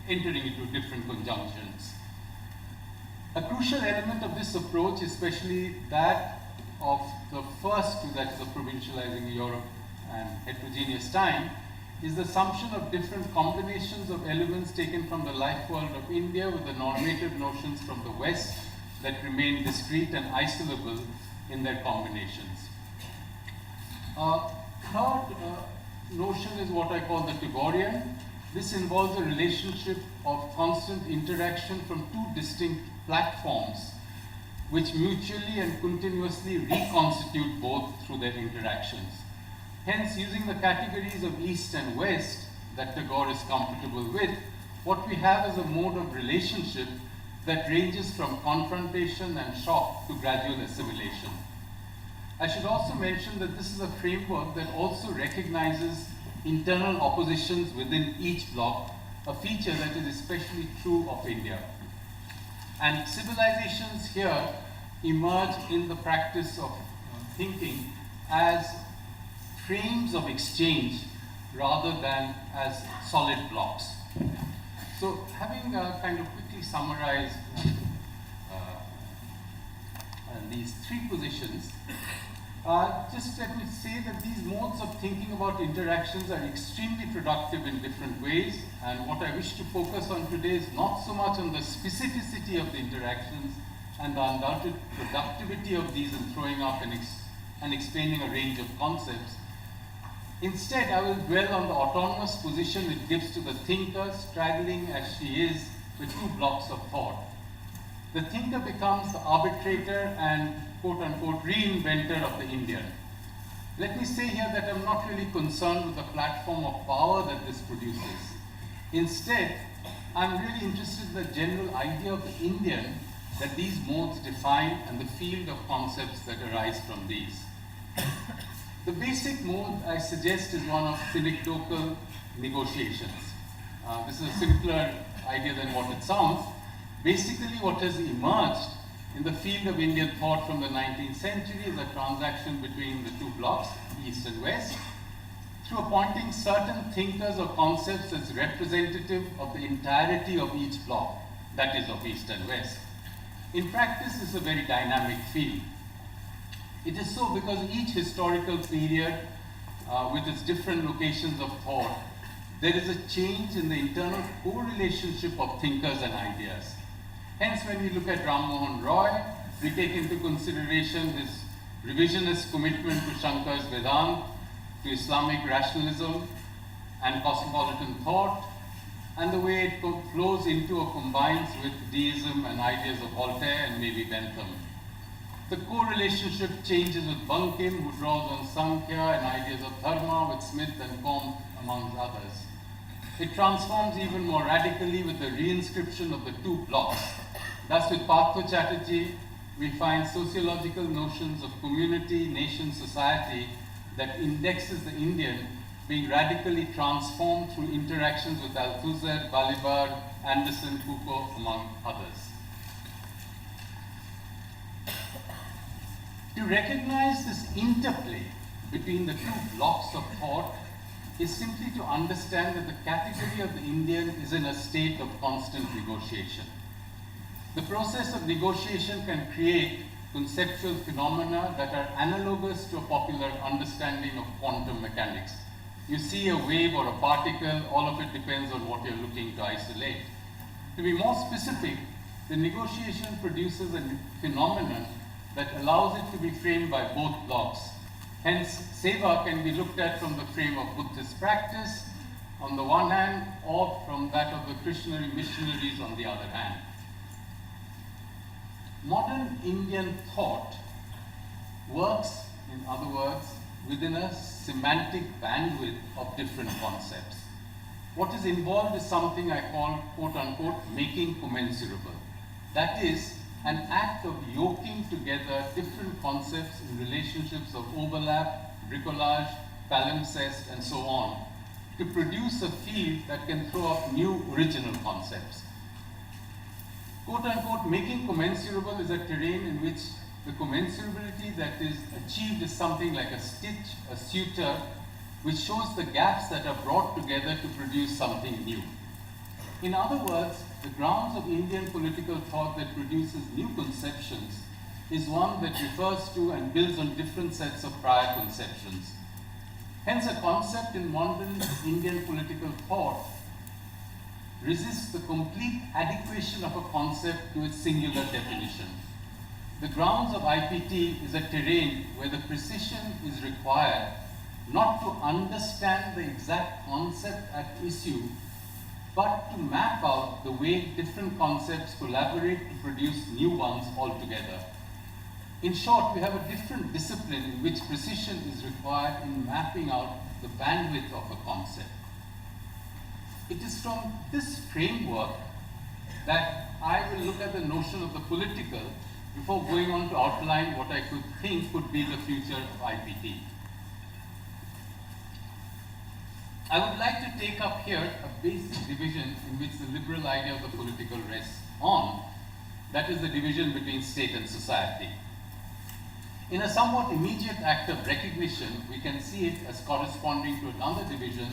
entering into different conjunctions. A crucial element of this approach, especially that of the first two, that is of provincializing Europe and heterogeneous time, is the assumption of different combinations of elements taken from the life world of India with the normative notions from the West that remain discrete and isolable in their combinations. Third notion is what I call the Tagorean. This involves a relationship of constant interaction from two distinct platforms, which mutually and continuously reconstitute both through their interactions. Hence, using the categories of East and West that Tagore is comfortable with, what we have is a mode of relationship that ranges from confrontation and shock to gradual assimilation. I should also mention that this is a framework that also recognizes internal oppositions within each bloc, a feature that is especially true of India. And civilizations here emerge in the practice of thinking as frames of exchange rather than as solid blocks. So having kind of quickly summarized these three positions, just let me say that these modes of thinking about interactions are extremely productive in different ways, and what I wish to focus on today is not so much on the specificity of the interactions and the undoubted productivity of these in throwing up and explaining a range of concepts. Instead, I will dwell on the autonomous position it gives to the thinker, straddling as she is the two blocks of thought. The thinker becomes the arbitrator and quote-unquote reinventor of the Indian. Let me say here that I'm not really concerned with the platform of power that this produces. Instead, I'm really interested in the general idea of the Indian that these modes define and the field of concepts that arise from these. The basic mode I suggest is one of synecdochal negotiations. This is a simpler idea than what it sounds. Basically, what has emerged in the field of Indian thought from the 19th century is a transaction between the two blocks, East and West, through appointing certain thinkers or concepts as representative of the entirety of each block, that is, of East and West. In practice, this is a very dynamic field. It is so because each historical period, with its different locations of thought, there is a change in the internal correlationship of thinkers and ideas. Hence, when we look at Ram Mohan Roy, we take into consideration his revisionist commitment to Shankar's Vedanta, to Islamic rationalism and cosmopolitan thought, and the way it flows into or combines with deism and ideas of Voltaire and maybe Bentham. The co-relationship changes with Bankim, who draws on Sankhya and ideas of Dharma with Smith and Comte, amongst others. It transforms even more radically with the reinscription of the two blocks. Thus, with Partha Chatterjee, we find sociological notions of community, nation, society that indexes the Indian being radically transformed through interactions with Althusser, Balibar, Anderson, Foucault, among others. To recognize this interplay between the two blocks of thought is simply to understand that the category of the Indian is in a state of constant negotiation. The process of negotiation can create conceptual phenomena that are analogous to a popular understanding of quantum mechanics. You see a wave or a particle, all of it depends on what you're looking to isolate. To be more specific, the negotiation produces a phenomenon that allows it to be framed by both blocks. Hence, seva can be looked at from the frame of Buddhist practice on the one hand, or from that of the Krishnari missionaries on the other hand. Modern Indian thought works, in other words, within a semantic bandwidth of different concepts. What is involved is something I call, quote unquote, making commensurable. That is, an act of yoking together different concepts in relationships of overlap, bricolage, palimpsest, and so on, to produce a field that can throw up new original concepts. Quote unquote, making commensurable is a terrain in which the commensurability that is achieved is something like a stitch, a suture, which shows the gaps that are brought together to produce something new. In other words, the grounds of Indian political thought that produces new conceptions is one that refers to and builds on different sets of prior conceptions. Hence, a concept in modern Indian political thought resists the complete adequation of a concept to its singular definition. The grounds of IPT is a terrain where the precision is required not to understand the exact concept at issue, but to map out the way different concepts collaborate to produce new ones altogether. In short, we have a different discipline in which precision is required in mapping out the bandwidth of a concept. It is from this framework that I will look at the notion of the political before going on to outline what I could think could be the future of IPT. I would like to take up here a basic division in which the liberal idea of the political rests on, that is the division between state and society. In a somewhat immediate act of recognition, we can see it as corresponding to another division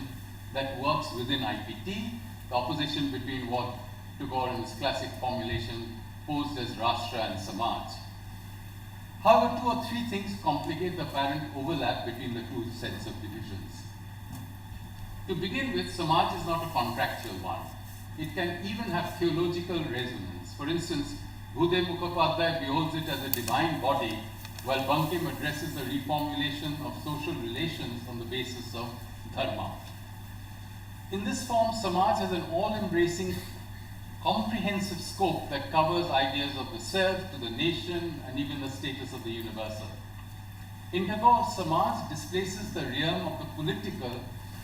that works within IPT, the opposition between what Tagore in his classic formulation posed as Rashtra and Samaj. However, two or three things complicate the apparent overlap between the two sets of divisions. To begin with, Samaj is not a contractual one. It can even have theological resonance. For instance, Bhudev Mukhopadhyay beholds it as a divine body, while Bankim addresses the reformulation of social relations on the basis of dharma. In this form, Samaj has an all-embracing, comprehensive scope that covers ideas of the self, to the nation, and even the status of the universal. In Tagore, Samaj displaces the realm of the political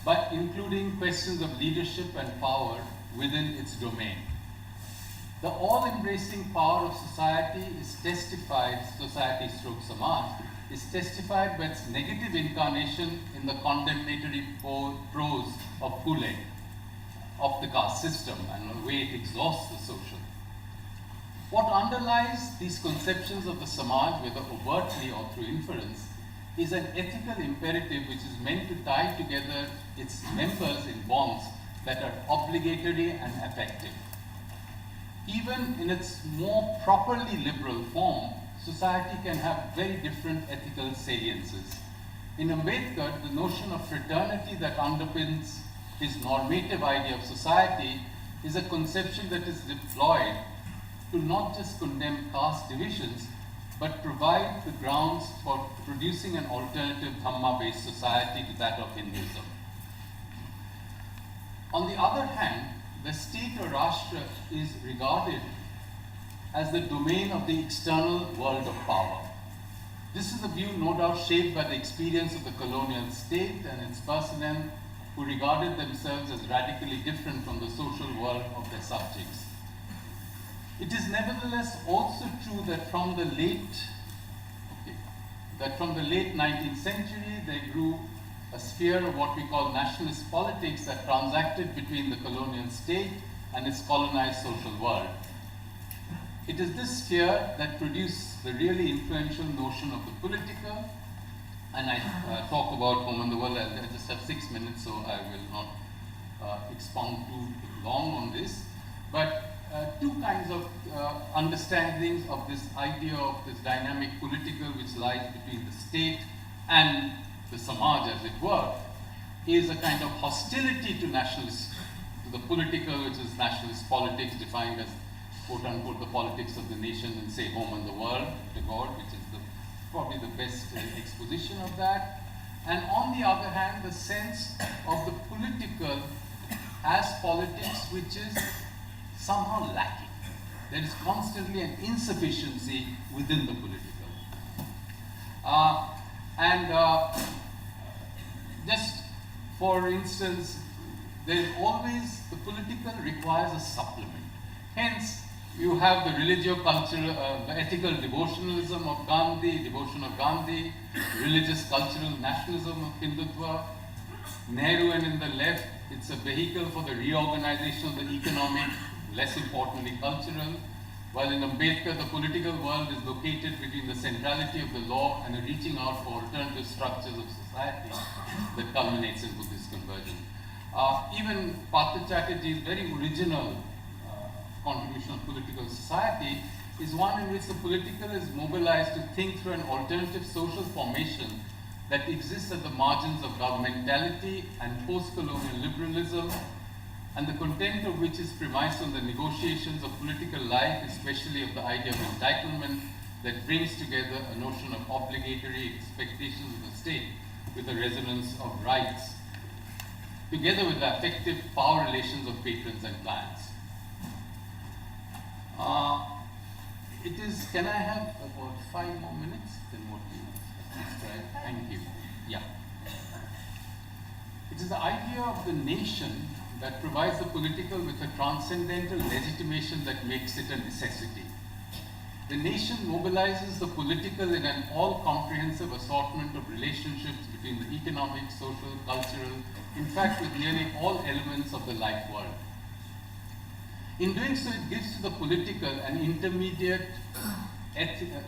by including questions of leadership and power within its domain. The all-embracing power of society is testified, Samaj, is testified by its negative incarnation in the condemnatory prose of Phule, of the caste system, and the way it exhausts the social. What underlies these conceptions of the Samaj, whether overtly or through inference, is an ethical imperative which is meant to tie together its members in bonds that are obligatory and effective. Even in its more properly liberal form, society can have very different ethical saliences. In Ambedkar, the notion of fraternity that underpins his normative idea of society is a conception that is deployed to not just condemn caste divisions, but provide the grounds for producing an alternative Dhamma-based society to that of Hinduism. On the other hand, the state or Rashtra is regarded as the domain of the external world of power. This is a view no doubt shaped by the experience of the colonial state and its personnel who regarded themselves as radically different from the social world of their subjects. It is nevertheless also true that from the late 19th century there grew a sphere of what we call nationalist politics that transacted between the colonial state and its colonized social world. It is this sphere that produced the really influential notion of the political, and I talk about home and the world. I just have 6 minutes, so I will not expound too long on this. But two kinds of understandings of this idea of this dynamic political which lies between the state and the Samaj, as it were, is a kind of hostility to the political, which is nationalist politics, defined as quote unquote the politics of the nation and say home and the world, to God, which is probably the best exposition of that. And on the other hand, the sense of the political as politics, which is somehow lacking. There is constantly an insufficiency within the political. Just for instance, there is always, the political requires a supplement. Hence, you have the religio-cultural, the ethical devotionalism of Gandhi, devotion of Gandhi, religious cultural nationalism of Hindutva. Nehru and in the left, it's a vehicle for the reorganization of the economic, less importantly cultural, while in Ambedkar, the political world is located between the centrality of the law and a reaching out for alternative structures of society that culminates in Buddhist conversion. Even Partha Chatterjee's very original contribution of political society is one in which the political is mobilized to think through an alternative social formation that exists at the margins of governmentality and post-colonial liberalism, and the content of which is premised on the negotiations of political life, especially of the idea of entitlement, that brings together a notion of obligatory expectations of the state with the resonance of rights, together with the affective power relations of patrons and clients. Can I have about 5 more minutes? Then what do you Thank you. Yeah. It is the idea of the nation that provides the political with a transcendental legitimation that makes it a necessity. The nation mobilizes the political in an all-comprehensive assortment of relationships between the economic, social, cultural, in fact with nearly all elements of the life world. In doing so, it gives to the political an intermediate ethical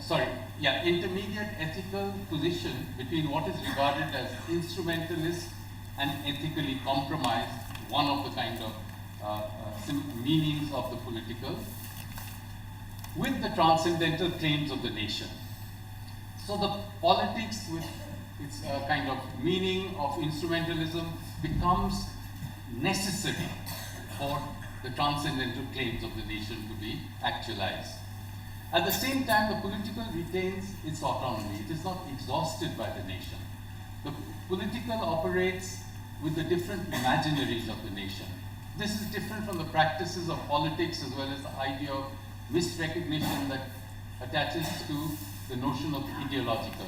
position between what is regarded as instrumentalist and ethically compromised, one of the kind of meanings of the political, with the transcendental claims of the nation. So the politics with its kind of meaning of instrumentalism becomes necessary for the transcendental claims of the nation to be actualized. At the same time, the political retains its autonomy. It is not exhausted by the nation. The political operates with the different imaginaries of the nation. This is different from the practices of politics as well as the idea of misrecognition that attaches to the notion of ideological.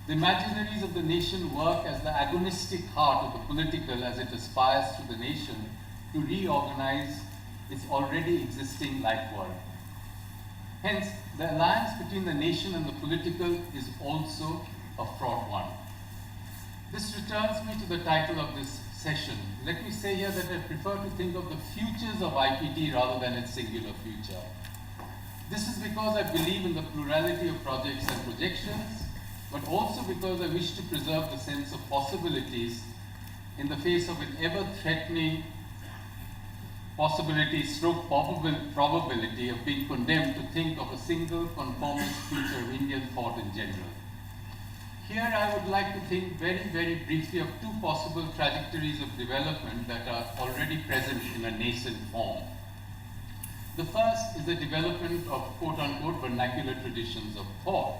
The imaginaries of the nation work as the agonistic heart of the political as it aspires to the nation to reorganize its already existing life world. Hence, the alliance between the nation and the political is also a fraught one. This returns me to the title of this session. Let me say here that I prefer to think of the futures of IPT rather than its singular future. This is because I believe in the plurality of projects and projections, but also because I wish to preserve the sense of possibilities in the face of an ever-threatening probability of being condemned to think of a single conformist future of Indian thought in general. Here I would like to think very, very briefly of two possible trajectories of development that are already present in a nascent form. The first is the development of quote-unquote vernacular traditions of thought.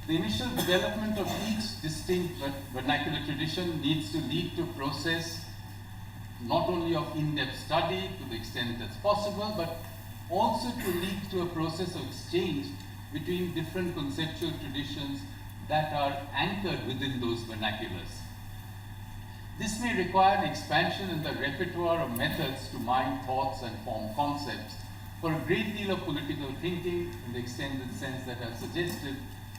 The initial development of each distinct vernacular tradition needs to lead to a process not only of in-depth study to the extent that's possible, but also to lead to a process of exchange between different conceptual traditions that are anchored within those vernaculars. This may require an expansion in the repertoire of methods to mine thoughts and form concepts, for a great deal of political thinking, in the extended sense that I've suggested,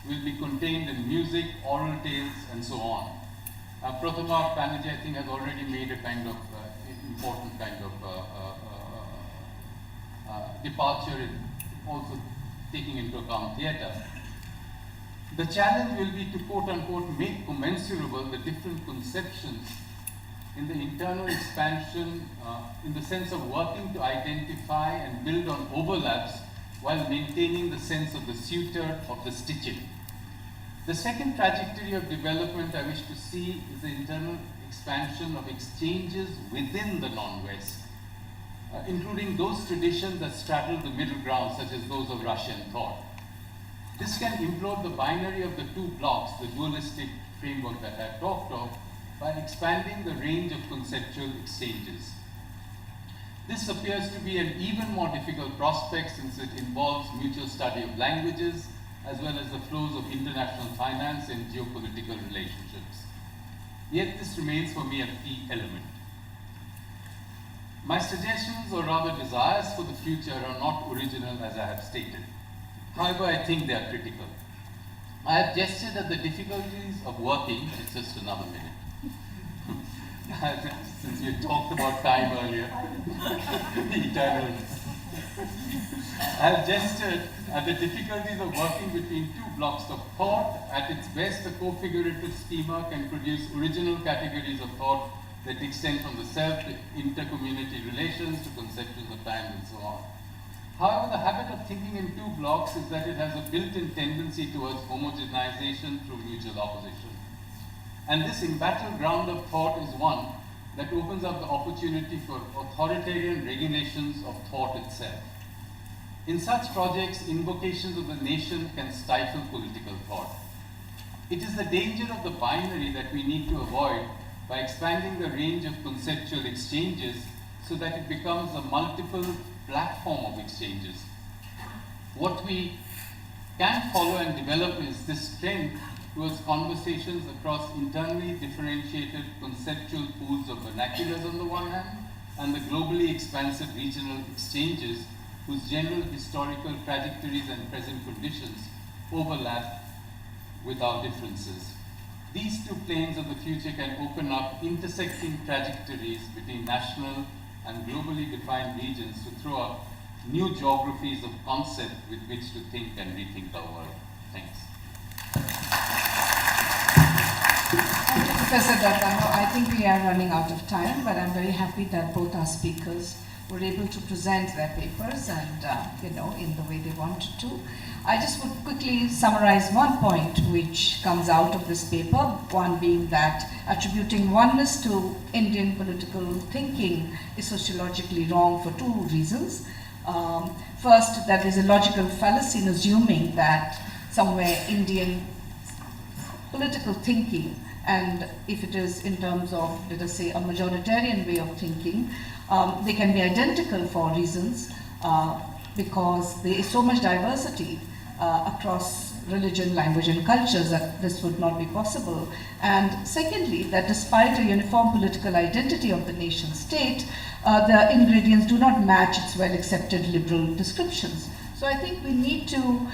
will be contained in music, oral tales, and so on. Prathama Banerjee, I think, has already made a kind of important kind of departure in also taking into account theatre. The challenge will be to quote-unquote make commensurable the different conceptions in the internal expansion, in the sense of working to identify and build on overlaps while maintaining the sense of the suitor of the stitching. The second trajectory of development I wish to see is the internal expansion of exchanges within the non-West, including those traditions that straddle the middle ground, such as those of Russian thought. This can implode the binary of the two blocks, the dualistic framework that I talked of, by expanding the range of conceptual exchanges. This appears to be an even more difficult prospect since it involves mutual study of languages, as well as the flows of international finance and geopolitical relationships. Yet this remains for me a key element. My suggestions, or rather desires for the future, are not original as I have stated. However, I think they are critical. I have gestured at the difficulties of working, it's just another minute. Since we talked about time earlier, eternal. I have gestured at the difficulties of working between two blocks of thought. At its best, a co-figurative schema can produce original categories of thought that extend from the self to inter-community relations to conceptions of time and so on. However, the habit of thinking in two blocks is that it has a built-in tendency towards homogenization through mutual opposition. And this embattled ground of thought is one that opens up the opportunity for authoritarian regulations of thought itself. In such projects, invocations of the nation can stifle political thought. It is the danger of the binary that we need to avoid by expanding the range of conceptual exchanges so that it becomes a multiple platform of exchanges. What we can follow and develop is this trend towards conversations across internally differentiated conceptual pools of vernaculars on the one hand, and the globally expansive regional exchanges whose general historical trajectories and present conditions overlap with our differences. These two planes of the future can open up intersecting trajectories between national and globally defined regions to throw up new geographies of concept with which to think and rethink our world. Thanks. Thank you, Professor Datta. I think we are running out of time, but I'm very happy that both our speakers were able to present their papers and, in the way they wanted to. I just would quickly summarize one point which comes out of this paper, one being that attributing oneness to Indian political thinking is sociologically wrong for two reasons. First, that there's a logical fallacy in assuming that somewhere Indian political thinking, and if it is in terms of, let us say, a majoritarian way of thinking, they can be identical for reasons because there is so much diversity across religion, language, and cultures that this would not be possible. And secondly, that despite a uniform political identity of the nation state, the ingredients do not match its well-accepted liberal descriptions. So I think we need to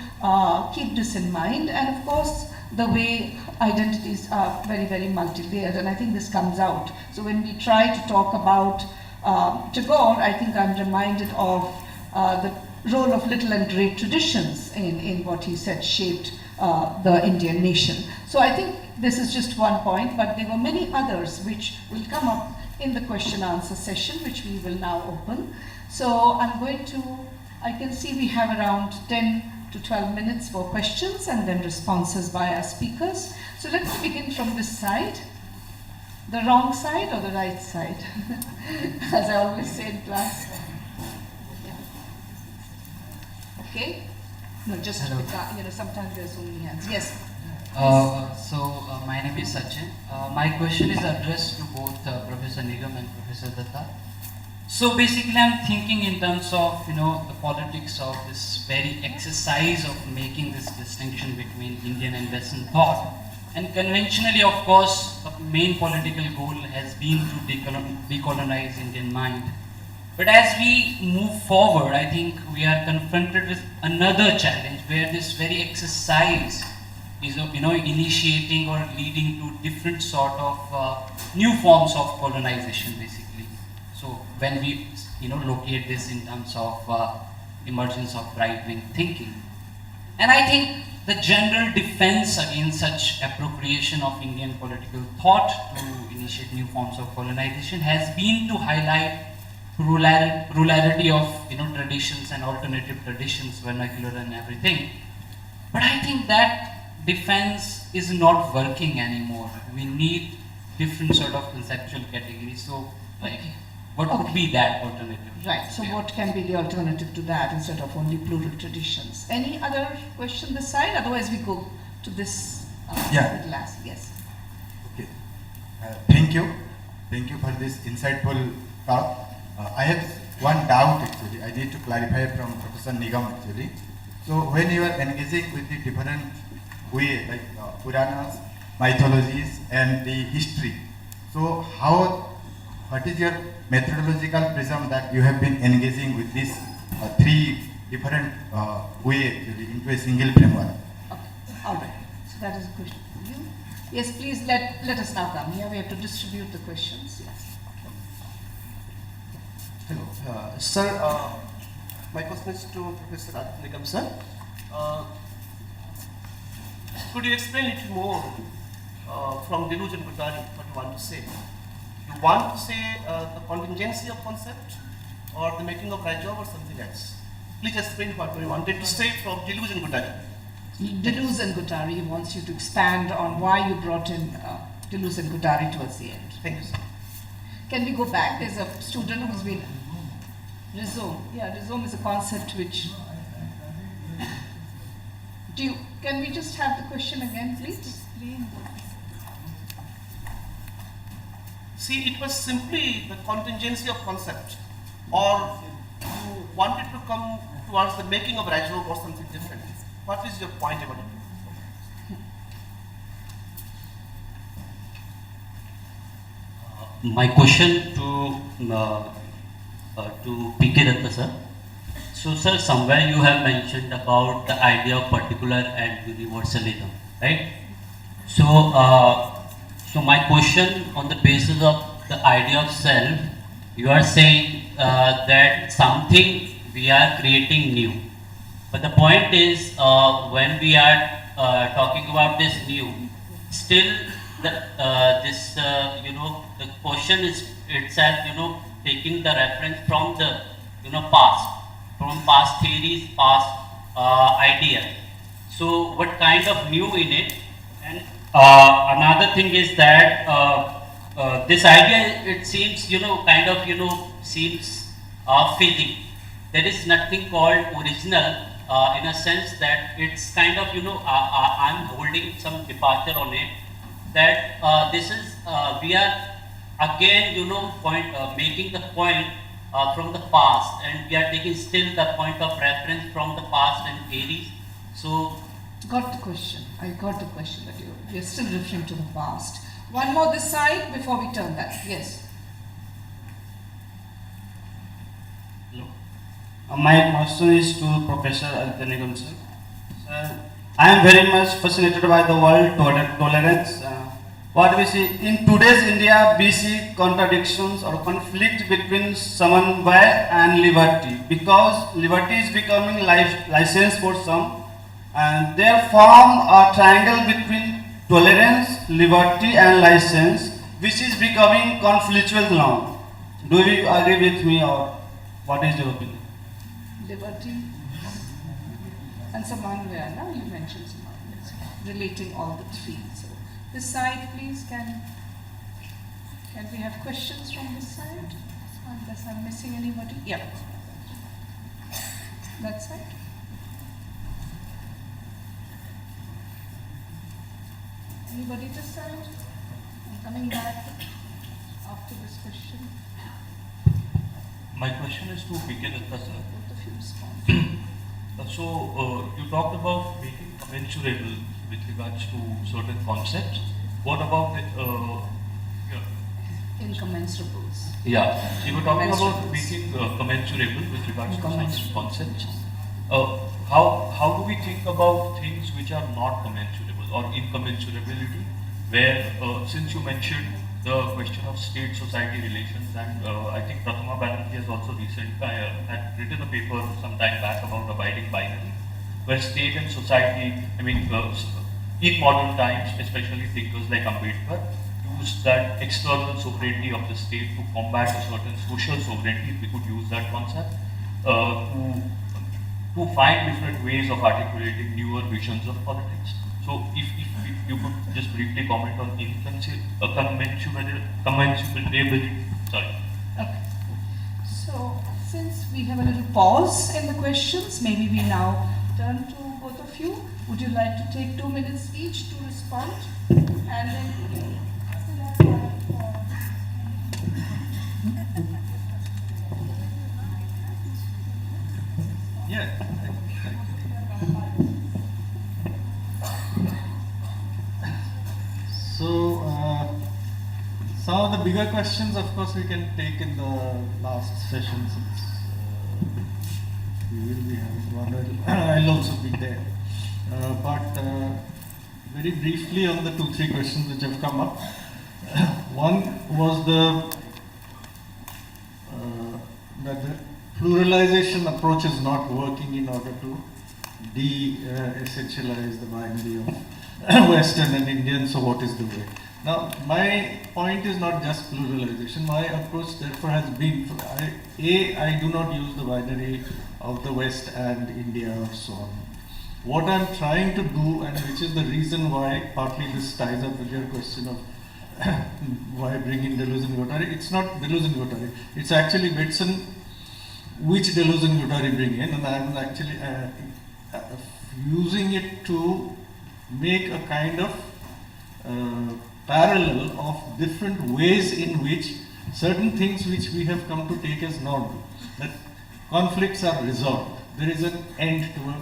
keep this in mind, and of course, the way identities are very, very multi-layered, and I think this comes out. So when we try to talk about Tagore, I think I'm reminded of the role of little and great traditions in what he said shaped the Indian nation. So I think this is just one point, but there were many others which will come up in the question-answer session, which we will now open. So I'm going to, I can see we have around 10 to 12 minutes for questions and then responses by our speakers. So let me begin from this side. The wrong side or the right side? As I always say in class. Okay? No, just, sometimes there's so many hands. Yes? My name is Sachin. My question is addressed to both Professor Nigam and Professor Datta. So basically, I'm thinking in terms of the politics of this very exercise of making this distinction between Indian and Western thought. And conventionally, of course, the main political goal has been to decolonize Indian mind. But as we move forward, I think we are confronted with another challenge where this very exercise is initiating or leading to different sort of new forms of colonization, basically. So when we locate this in terms of emergence of right-wing thinking, and I think the general defense against such appropriation of Indian political thought to initiate new forms of colonization has been to highlight plurality of traditions and alternative traditions, vernacular and everything. But I think that defense is not working anymore. We need different sort of conceptual categories. So, what would be that alternative? Right. So, what can be the alternative to that instead of only plural traditions? Any other question this side? Otherwise, we go to this last. Yes. Okay. Thank you. Thank you for this insightful talk. I have one doubt actually. I need to clarify from Professor Nigam actually. So, when you are engaging with the different way, like Puranas, mythologies, and the history. So, what is your methodological prism that you have been engaging with these three different way actually into a single framework? Okay. All right. So that is a question for you. Yes, please let us now come here. We have to distribute the questions. Yes. Hello, sir. My question is to Professor Nigam, sir. Could you explain a little more from Deleuze and Guattari what you want to say? You want to say the contingency of concept or the making of right job or something else? Please explain what you wanted to say from Deleuze and Guattari. Deleuze and Guattari wants you to expand on why you brought in Deleuze and Guattari towards the end. Thank you, sir. Can we go back? There's a student who's been rhizome. Yeah, rhizome is a concept which. Can we just have the question again, please? See, it was simply the contingency of concept, or you wanted to come towards the making of Rajog or something different. What is your point about it? My question to PK Datta sir. So sir, somewhere you have mentioned about the idea of particular and universalism, right? So, so my question on the basis of the idea of self, you are saying that something we are creating new. But the point is, when we are talking about this new, still the the question is itself taking the reference from the past, from past theories, past ideas. So what kind of new in it? And another thing is that this idea, it seems seems fading. There is nothing called original in a sense that it's kind of I'm holding some departure on it, that this is we are again making the point from the past, and we are taking still the point of reference from the past and theories. So got the question. I got the question that you're still referring to the past. One more this side before we turn that. Yes. Hello. My question is to Professor Aditya, sir. Sir, I am very much fascinated by the word tolerance. What we see in today's India, we see contradictions or conflict between Samanvaya and liberty, because liberty is becoming license for some, and they form a triangle between tolerance, liberty, and license, which is becoming conflictual now. Do you agree with me, or what is your opinion? Liberty and Samanvaya, now you mentioned Samanvaya, relating all the three. So this side, please, can we have questions from this side? Unless I'm missing anybody. Yeah. That side. Anybody this side? I'm coming back after this question. My question is to PK Datta, sir. Both of you respond. You talked about making commensurable with regards to certain concepts. What about Incommensurables. you were talking about Commensurables. making commensurable with regards to certain Incommensurable. concepts. How do we think about things which are not commensurable or incommensurability? Where since you mentioned the question of state-society relations, and I think Prathama Banerjee has also had written a paper some time back about abiding binary, where state and society, in modern times, especially thinkers like Ambedkar, use that external sovereignty of the state to combat a certain social sovereignty, if we could use that concept, to find different ways of articulating newer visions of politics. So if you could just briefly comment on commensurability. Sorry. Okay. So, since we have a little pause in the questions, maybe we now turn to both of you. Would you like to take 2 minutes each to respond? And then Yeah. So, some of the bigger questions, of course, we can take in the last session, since we will be having one. I'll also be there. But very briefly on the 2-3 questions which have come up. One was that the pluralization approach is not working in order to de-essentialize the binary of Western and Indian, so what is the way? Now, my point is not just pluralization. My approach, therefore, has been, I do not use the binary of the West and India or so on. What I'm trying to do, and which is the reason why partly this ties up with your question of why bring in Deleuze and Guattari. It's not Deleuze and Guattari. It's actually Betson, which Deleuze and Guattari bring in, and I'm actually using it to make a kind of parallel of different ways in which certain things which we have come to take as normal, that conflicts are resolved. There is an end to a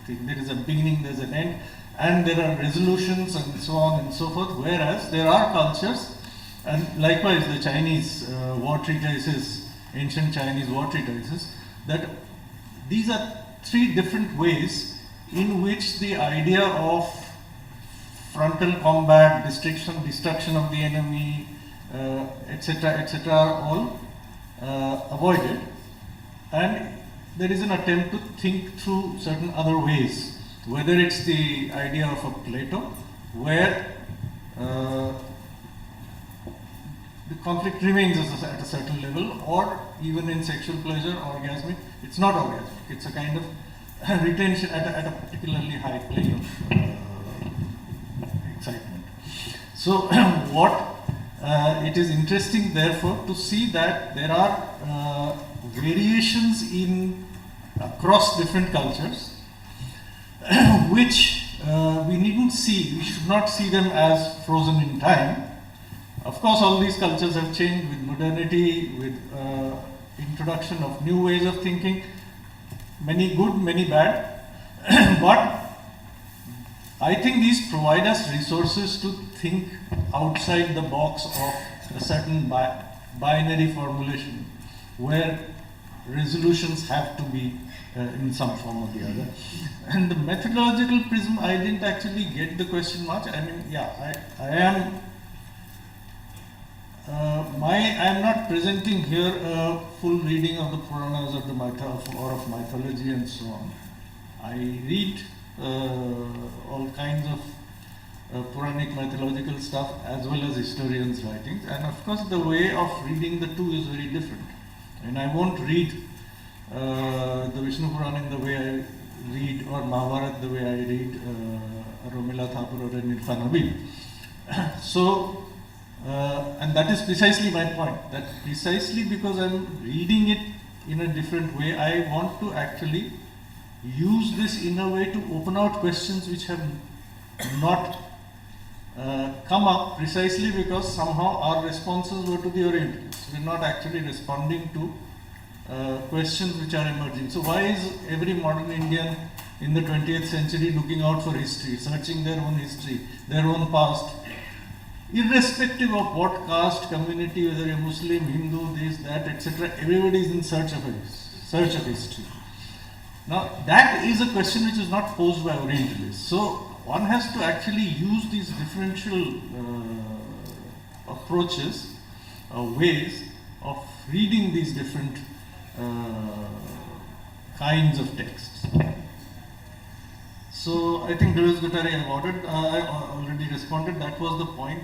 thing. There is a beginning, there is an end, and there are resolutions and so on and so forth, whereas there are cultures, and likewise the Chinese war treatises, ancient Chinese war treatises, that these are 3 different ways in which the idea of frontal combat, destruction of the enemy, etc. are all avoided, and there is an attempt to think through certain other ways, whether it's the idea of a Plato, where the conflict remains at a certain level, or even in sexual pleasure, orgasmic. It's not orgasmic, it's a kind of retention at a particularly high plane of excitement. So, it is interesting, therefore, to see that there are variations across different cultures, which we should not see them as frozen in time. Of course, all these cultures have changed with modernity, with introduction of new ways of thinking, many good, many bad, but I think these provide us resources to think outside the box of a certain binary formulation, where resolutions have to be in some form or the other. And the methodological prism, I didn't actually get the question much. I mean, yeah, I am not presenting here a full reading of the Puranas or of mythology and so on. I read all kinds of Puranic mythological stuff as well as historians' writings, and of course the way of reading the two is very different. And I won't read the Vishnu Purana the way I read, or Mahabharata the way I read Romila Thapar or Nirfan Habib. So, and that is precisely my point, that precisely because I'm reading it in a different way, I want to actually use this in a way to open out questions which have not come up precisely because somehow our responses were to the Orientalists. We're not actually responding to questions which are emerging. So why is every modern Indian in the 20th century looking out for history, searching their own history, their own past, irrespective of what caste, community, whether you're Muslim, Hindu, this, that, etc., everybody is in search of history. Now, that is a question which is not posed by Orientalists. So, one has to actually use these differential approaches, ways of reading these different kinds of texts. So I think Deleuze Guattari I already responded. That was the point.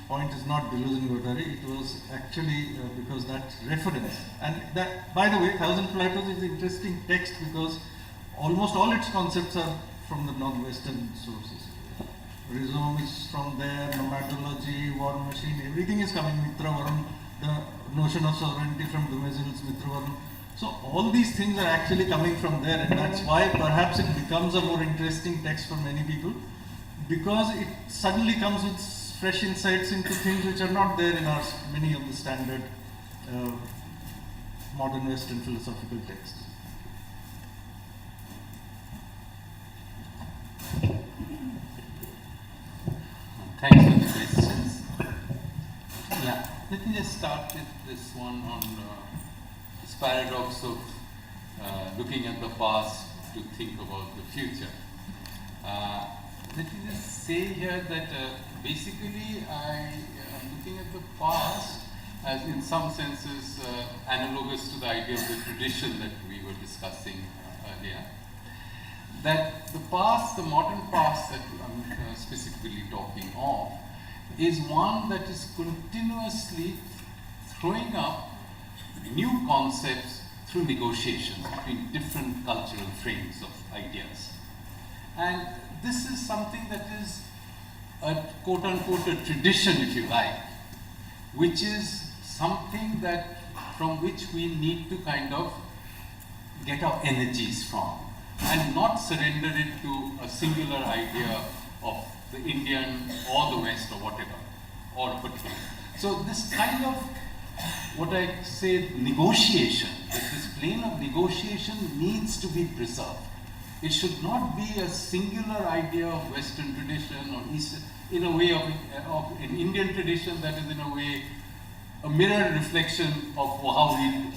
Point is not Deleuze and Guattari. It was actually because that reference. And that, by the way, Thousand Plateaus is an interesting text because almost all its concepts are from the non-Western sources. Rhizome is from there, nomadology, war machine, everything is coming. Mitra Varun, the notion of sovereignty from Dumézil's Mitra Varun. So all these things are actually coming from there, and that's why perhaps it becomes a more interesting text for many people, because it suddenly comes with fresh insights into things which are not there in our many of the standard modern Western philosophical texts. Thanks for the questions. Yeah, let me just start with this one on this paradox of looking at the past to think about the future. Let me just say here that basically I am looking at the past as in some senses analogous to the idea of the tradition that we were discussing earlier. That the past, the modern past that I'm specifically talking of, is one that is continuously throwing up new concepts through negotiations between different cultural frames of ideas. And this is something that is a quote-unquote a tradition, if you like, which is something that from which we need to kind of get our energies from, and not surrender it to a singular idea of the Indian or the West or whatever, or a particular. So this kind of, what I say, negotiation, that this plane of negotiation needs to be preserved. It should not be a singular idea of Western tradition or Eastern, in a way of an Indian tradition that is in a way a mirror reflection of how we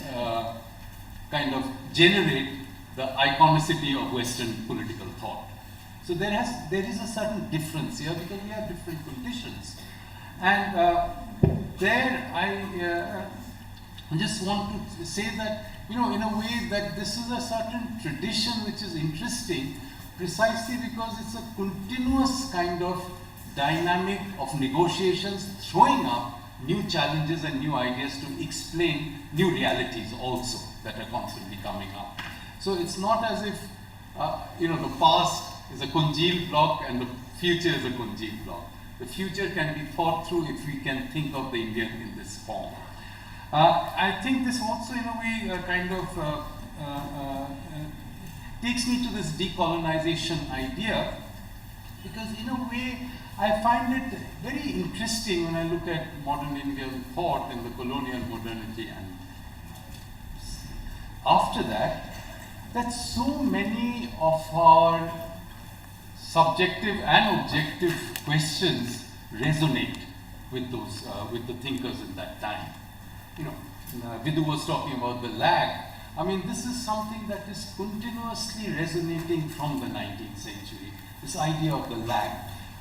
kind of generate the iconicity of Western political thought. So there is a certain difference here because we have different conditions. And there I just want to say that, in a way that this is a certain tradition which is interesting precisely because it's a continuous kind of dynamic of negotiations throwing up new challenges and new ideas to explain new realities also that are constantly coming up. So it's not as if, the past is a congealed block and the future is a congealed block. The future can be thought through if we can think of the Indian in this form. I think this also, in a way, kind of takes me to this decolonization idea, because in a way, I find it very interesting when I look at modern Indian thought in the colonial modernity, and after that so many of our subjective and objective questions resonate with those, with the thinkers in that time. Vidhu was talking about the lag. I mean, this is something that is continuously resonating from the 19th century, this idea of the lag.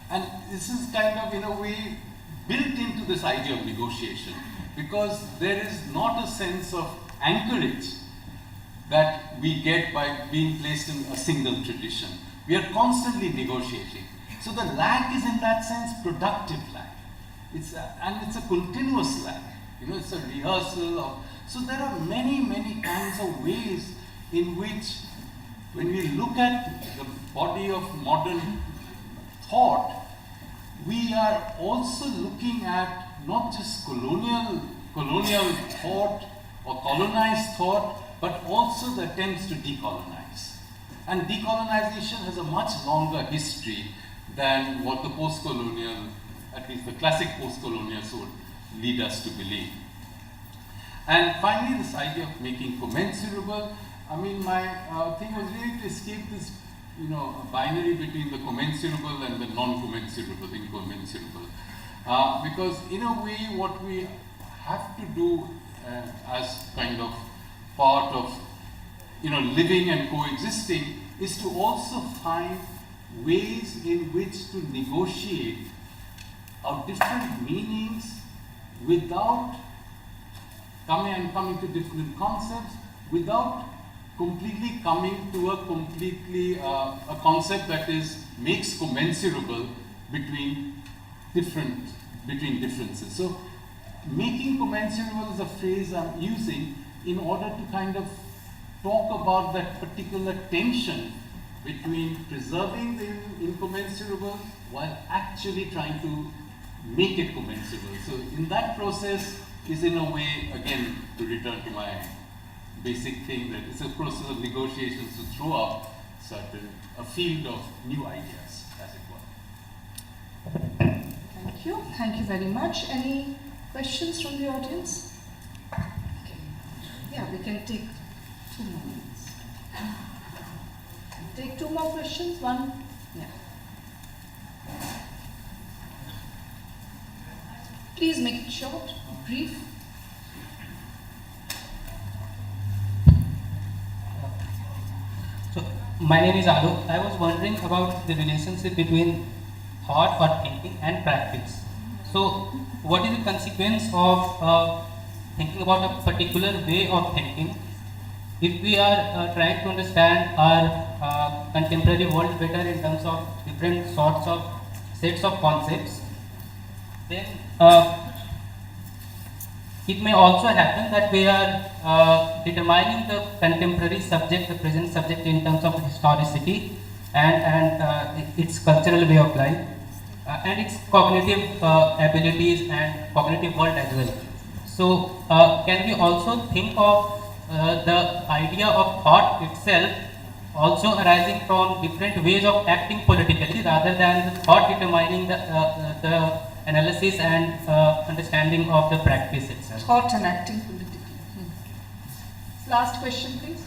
And this is kind of, in a way, built into this idea of negotiation, because there is not a sense of anchorage that we get by being placed in a single tradition. We are constantly negotiating. So the lag is, in that sense, productive lag. And it's a continuous lag. It's a rehearsal of. So there are many, many kinds of ways in which, when we look at the body of modern thought, we are also looking at not just colonial thought or colonized thought, but also the attempts to decolonize. And decolonization has a much longer history than what the post-colonial at least the classic post-colonials would lead us to believe. And finally, this idea of making commensurable. I mean, my thing was really to escape this, binary between the commensurable and the non-commensurable, incommensurable. Because in a way, what we have to do as kind of part of, living and coexisting is to also find ways in which to negotiate our different meanings without coming to different concepts, without completely coming to a concept that makes commensurable between differences. So making commensurable is a phrase I'm using in order to kind of talk about that particular tension between preserving the incommensurable while actually trying to make it commensurable. So in that process is in a way, again, to return to my basic thing, that it's a process of negotiations to throw up a field of new ideas, as it were. Thank you. Thank you very much. Any questions from the audience? Okay. Yeah, we can take 2 more minutes. Take 2 more questions. One. Yeah. Please make it short, brief. So, my name is Alok. I was wondering about the relationship between thought or thinking and practice. So, what is the consequence of thinking about a particular way of thinking if we are trying to understand our contemporary world better in terms of different sorts of sets of concepts? Then it may also happen that we are determining the contemporary subject, the present subject, in terms of historicity and its cultural way of life and its cognitive abilities and cognitive world as well. So can we also think of the idea of thought itself also arising from different ways of acting politically rather than the thought determining the analysis and understanding of the practice itself? Thought and acting politically. Last question, please.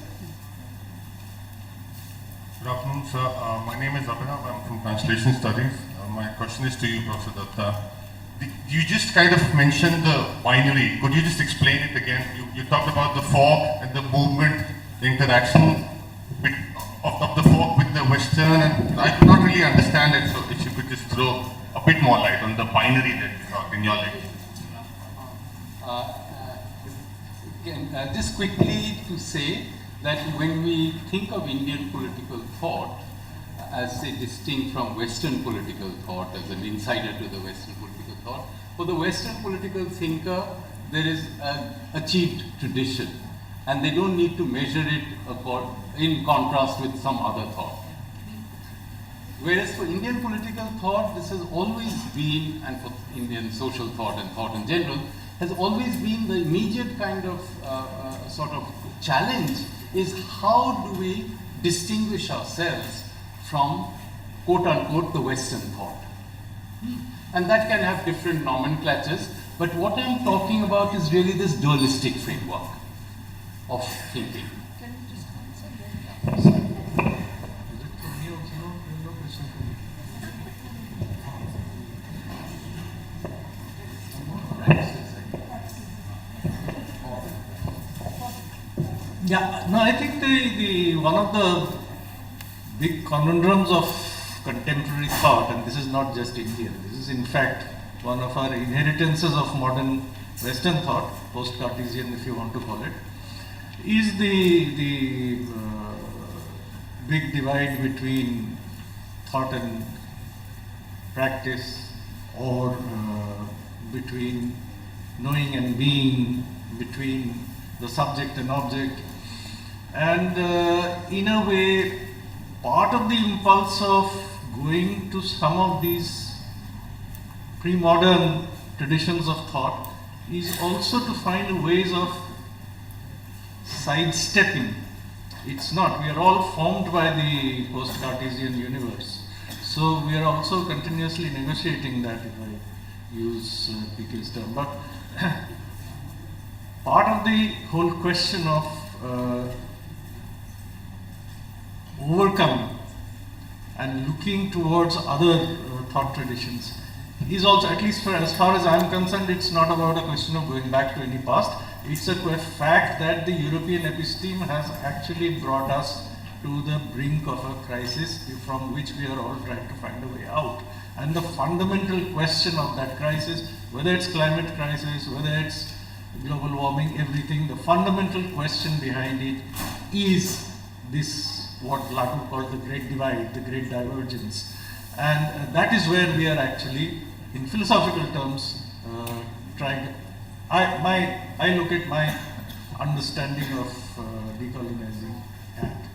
Good afternoon, sir. My name is Abhinav. I'm from Translation Studies. My question is to you, Professor Datta. You just kind of mentioned the binary. Could you just explain it again? You talked about the fork and the movement, the interaction of the fork with the Western, and I could not really understand it. So if you could just throw a bit more light on the binary that you talked in your lecture. Again, just quickly to say that when we think of Indian political thought, as say distinct from Western political thought, as an insider to the Western political thought, for the Western political thinker, there is an achieved tradition, and they don't need to measure it in contrast with some other thought. Whereas for Indian political thought, this has always been, and for Indian social thought and thought in general, has always been the immediate kind of sort of challenge is how do we distinguish ourselves from quote unquote the Western thought. And that can have different nomenclatures, but what I'm talking about is really this dualistic framework of thinking. Can you just answer that? Yeah, no, I think the one of the big conundrums of contemporary thought, and this is not just Indian, this is in fact one of our inheritances of modern Western thought, post-Cartesian if you want to call it, is the big divide between thought and practice, or between knowing and being, between the subject and object. And in a way, part of the impulse of going to some of these pre-modern traditions of thought is also to find ways of sidestepping. It's not, we are all formed by the post-Cartesian universe. So we are also continuously negotiating that, if I use PK's term. But part of the whole question of overcoming and looking towards other thought traditions is also, at least as far as I am concerned, it's not about a question of going back to any past. It's a fact that the European episteme has actually brought us to the brink of a crisis from which we are all trying to find a way out. And the fundamental question of that crisis, whether it's climate crisis, whether it's global warming, everything, the fundamental question behind it is this, what Latu called the great divide, the great divergence. And that is where we are actually, in philosophical terms, trying to, I look at my understanding of decolonizing and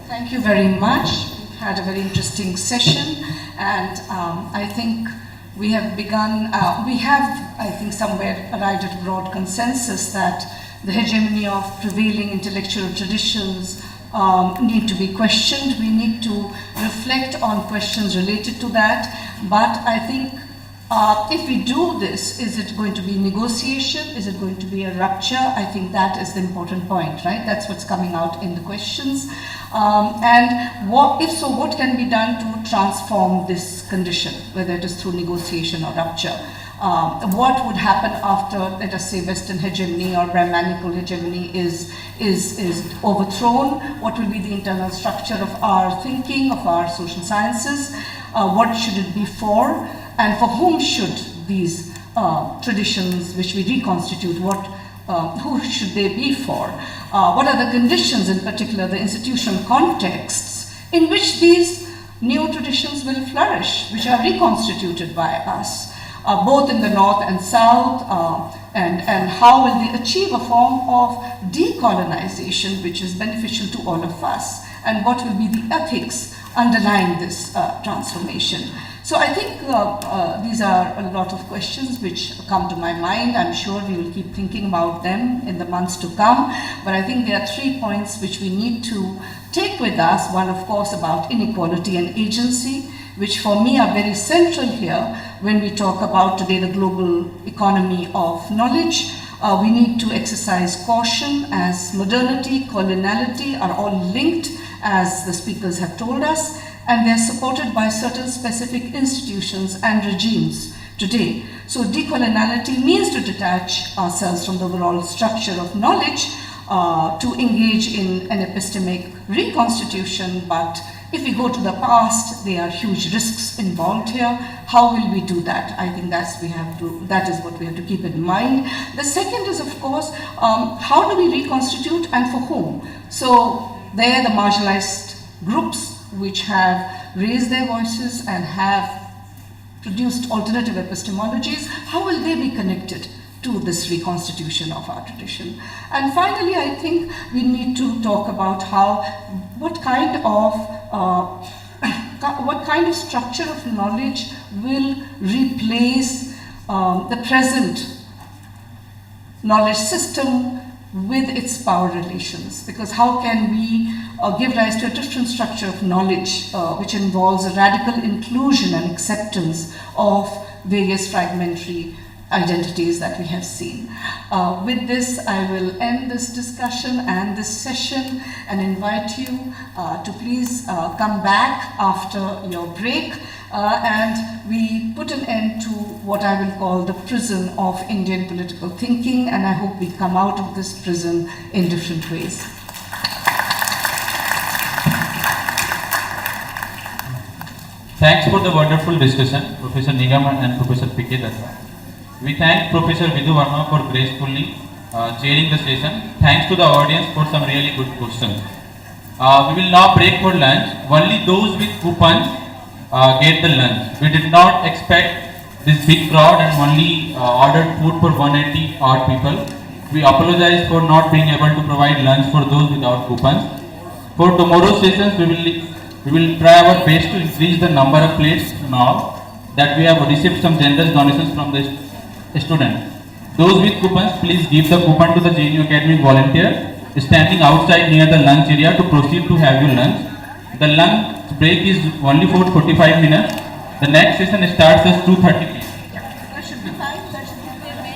Thank you very much. We've had a very interesting session, and I think we have begun, we have, I think, somewhere arrived at a broad consensus that the hegemony of prevailing intellectual traditions need to be questioned. We need to reflect on questions related to that, but I think if we do this, is it going to be negotiation? Is it going to be a rupture? I think that is the important point, right? That's what's coming out in the questions. And if so, what can be done to transform this condition, whether it is through negotiation or rupture? What would happen after, let us say, Western hegemony or Brahmanical hegemony is overthrown? What will be the internal structure of our thinking, of our social sciences? What should it be for? And for whom should these traditions which we reconstitute, who should they be for? What are the conditions, in particular the institutional contexts, in which these new traditions will flourish, which are reconstituted by us, both in the north and south, and how will they achieve a form of decolonization which is beneficial to all of us, and what will be the ethics underlying this transformation. So I think these are a lot of questions which come to my mind. I'm sure we will keep thinking about them in the months to come, but I think there are 3 points which we need to take with us. One, of course, about inequality and agency, which for me are very central here when we talk about today the global economy of knowledge. We need to exercise caution, as modernity, coloniality are all linked, as the speakers have told us, and they're supported by certain specific institutions and regimes today. So decoloniality means to detach ourselves from the overall structure of knowledge, to engage in an epistemic reconstitution, but if we go to the past, there are huge risks involved here. How will we do that? I think that is what we have to keep in mind. The second is, of course, how do we reconstitute and for whom? So there the marginalized groups which have raised their voices and have produced alternative epistemologies, how will they be connected to this reconstitution of our tradition? And finally, I think we need to talk about what kind of structure of knowledge will replace the present knowledge system with its power relations, because how can we give rise to a different structure of knowledge which involves a radical inclusion and acceptance of various fragmentary identities that we have seen. With this, I will end this discussion and this session and invite you to please come back after your break, and we put an end to what I will call the prison of Indian political thinking, and I hope we come out of this prison in different ways. Thanks for the wonderful discussion, Professor Nigam and Professor P.K. Datta. We thank Professor Vidhu Verma for gracefully chairing the session. Thanks to the audience for some really good questions. We will now break for lunch. Only those with coupons get the lunch. We did not expect this big crowd and only ordered food for 180 odd people. We apologize for not being able to provide lunch for those without coupons. For tomorrow's sessions, we will try our best to increase the number of plates now that we have received some generous donations from the students. Those with coupons, please give the coupon to the JNU Academic volunteer standing outside near the lunch area to proceed to have your lunch. The lunch break is only for 45 minutes. The next session starts at 2:30 p.m.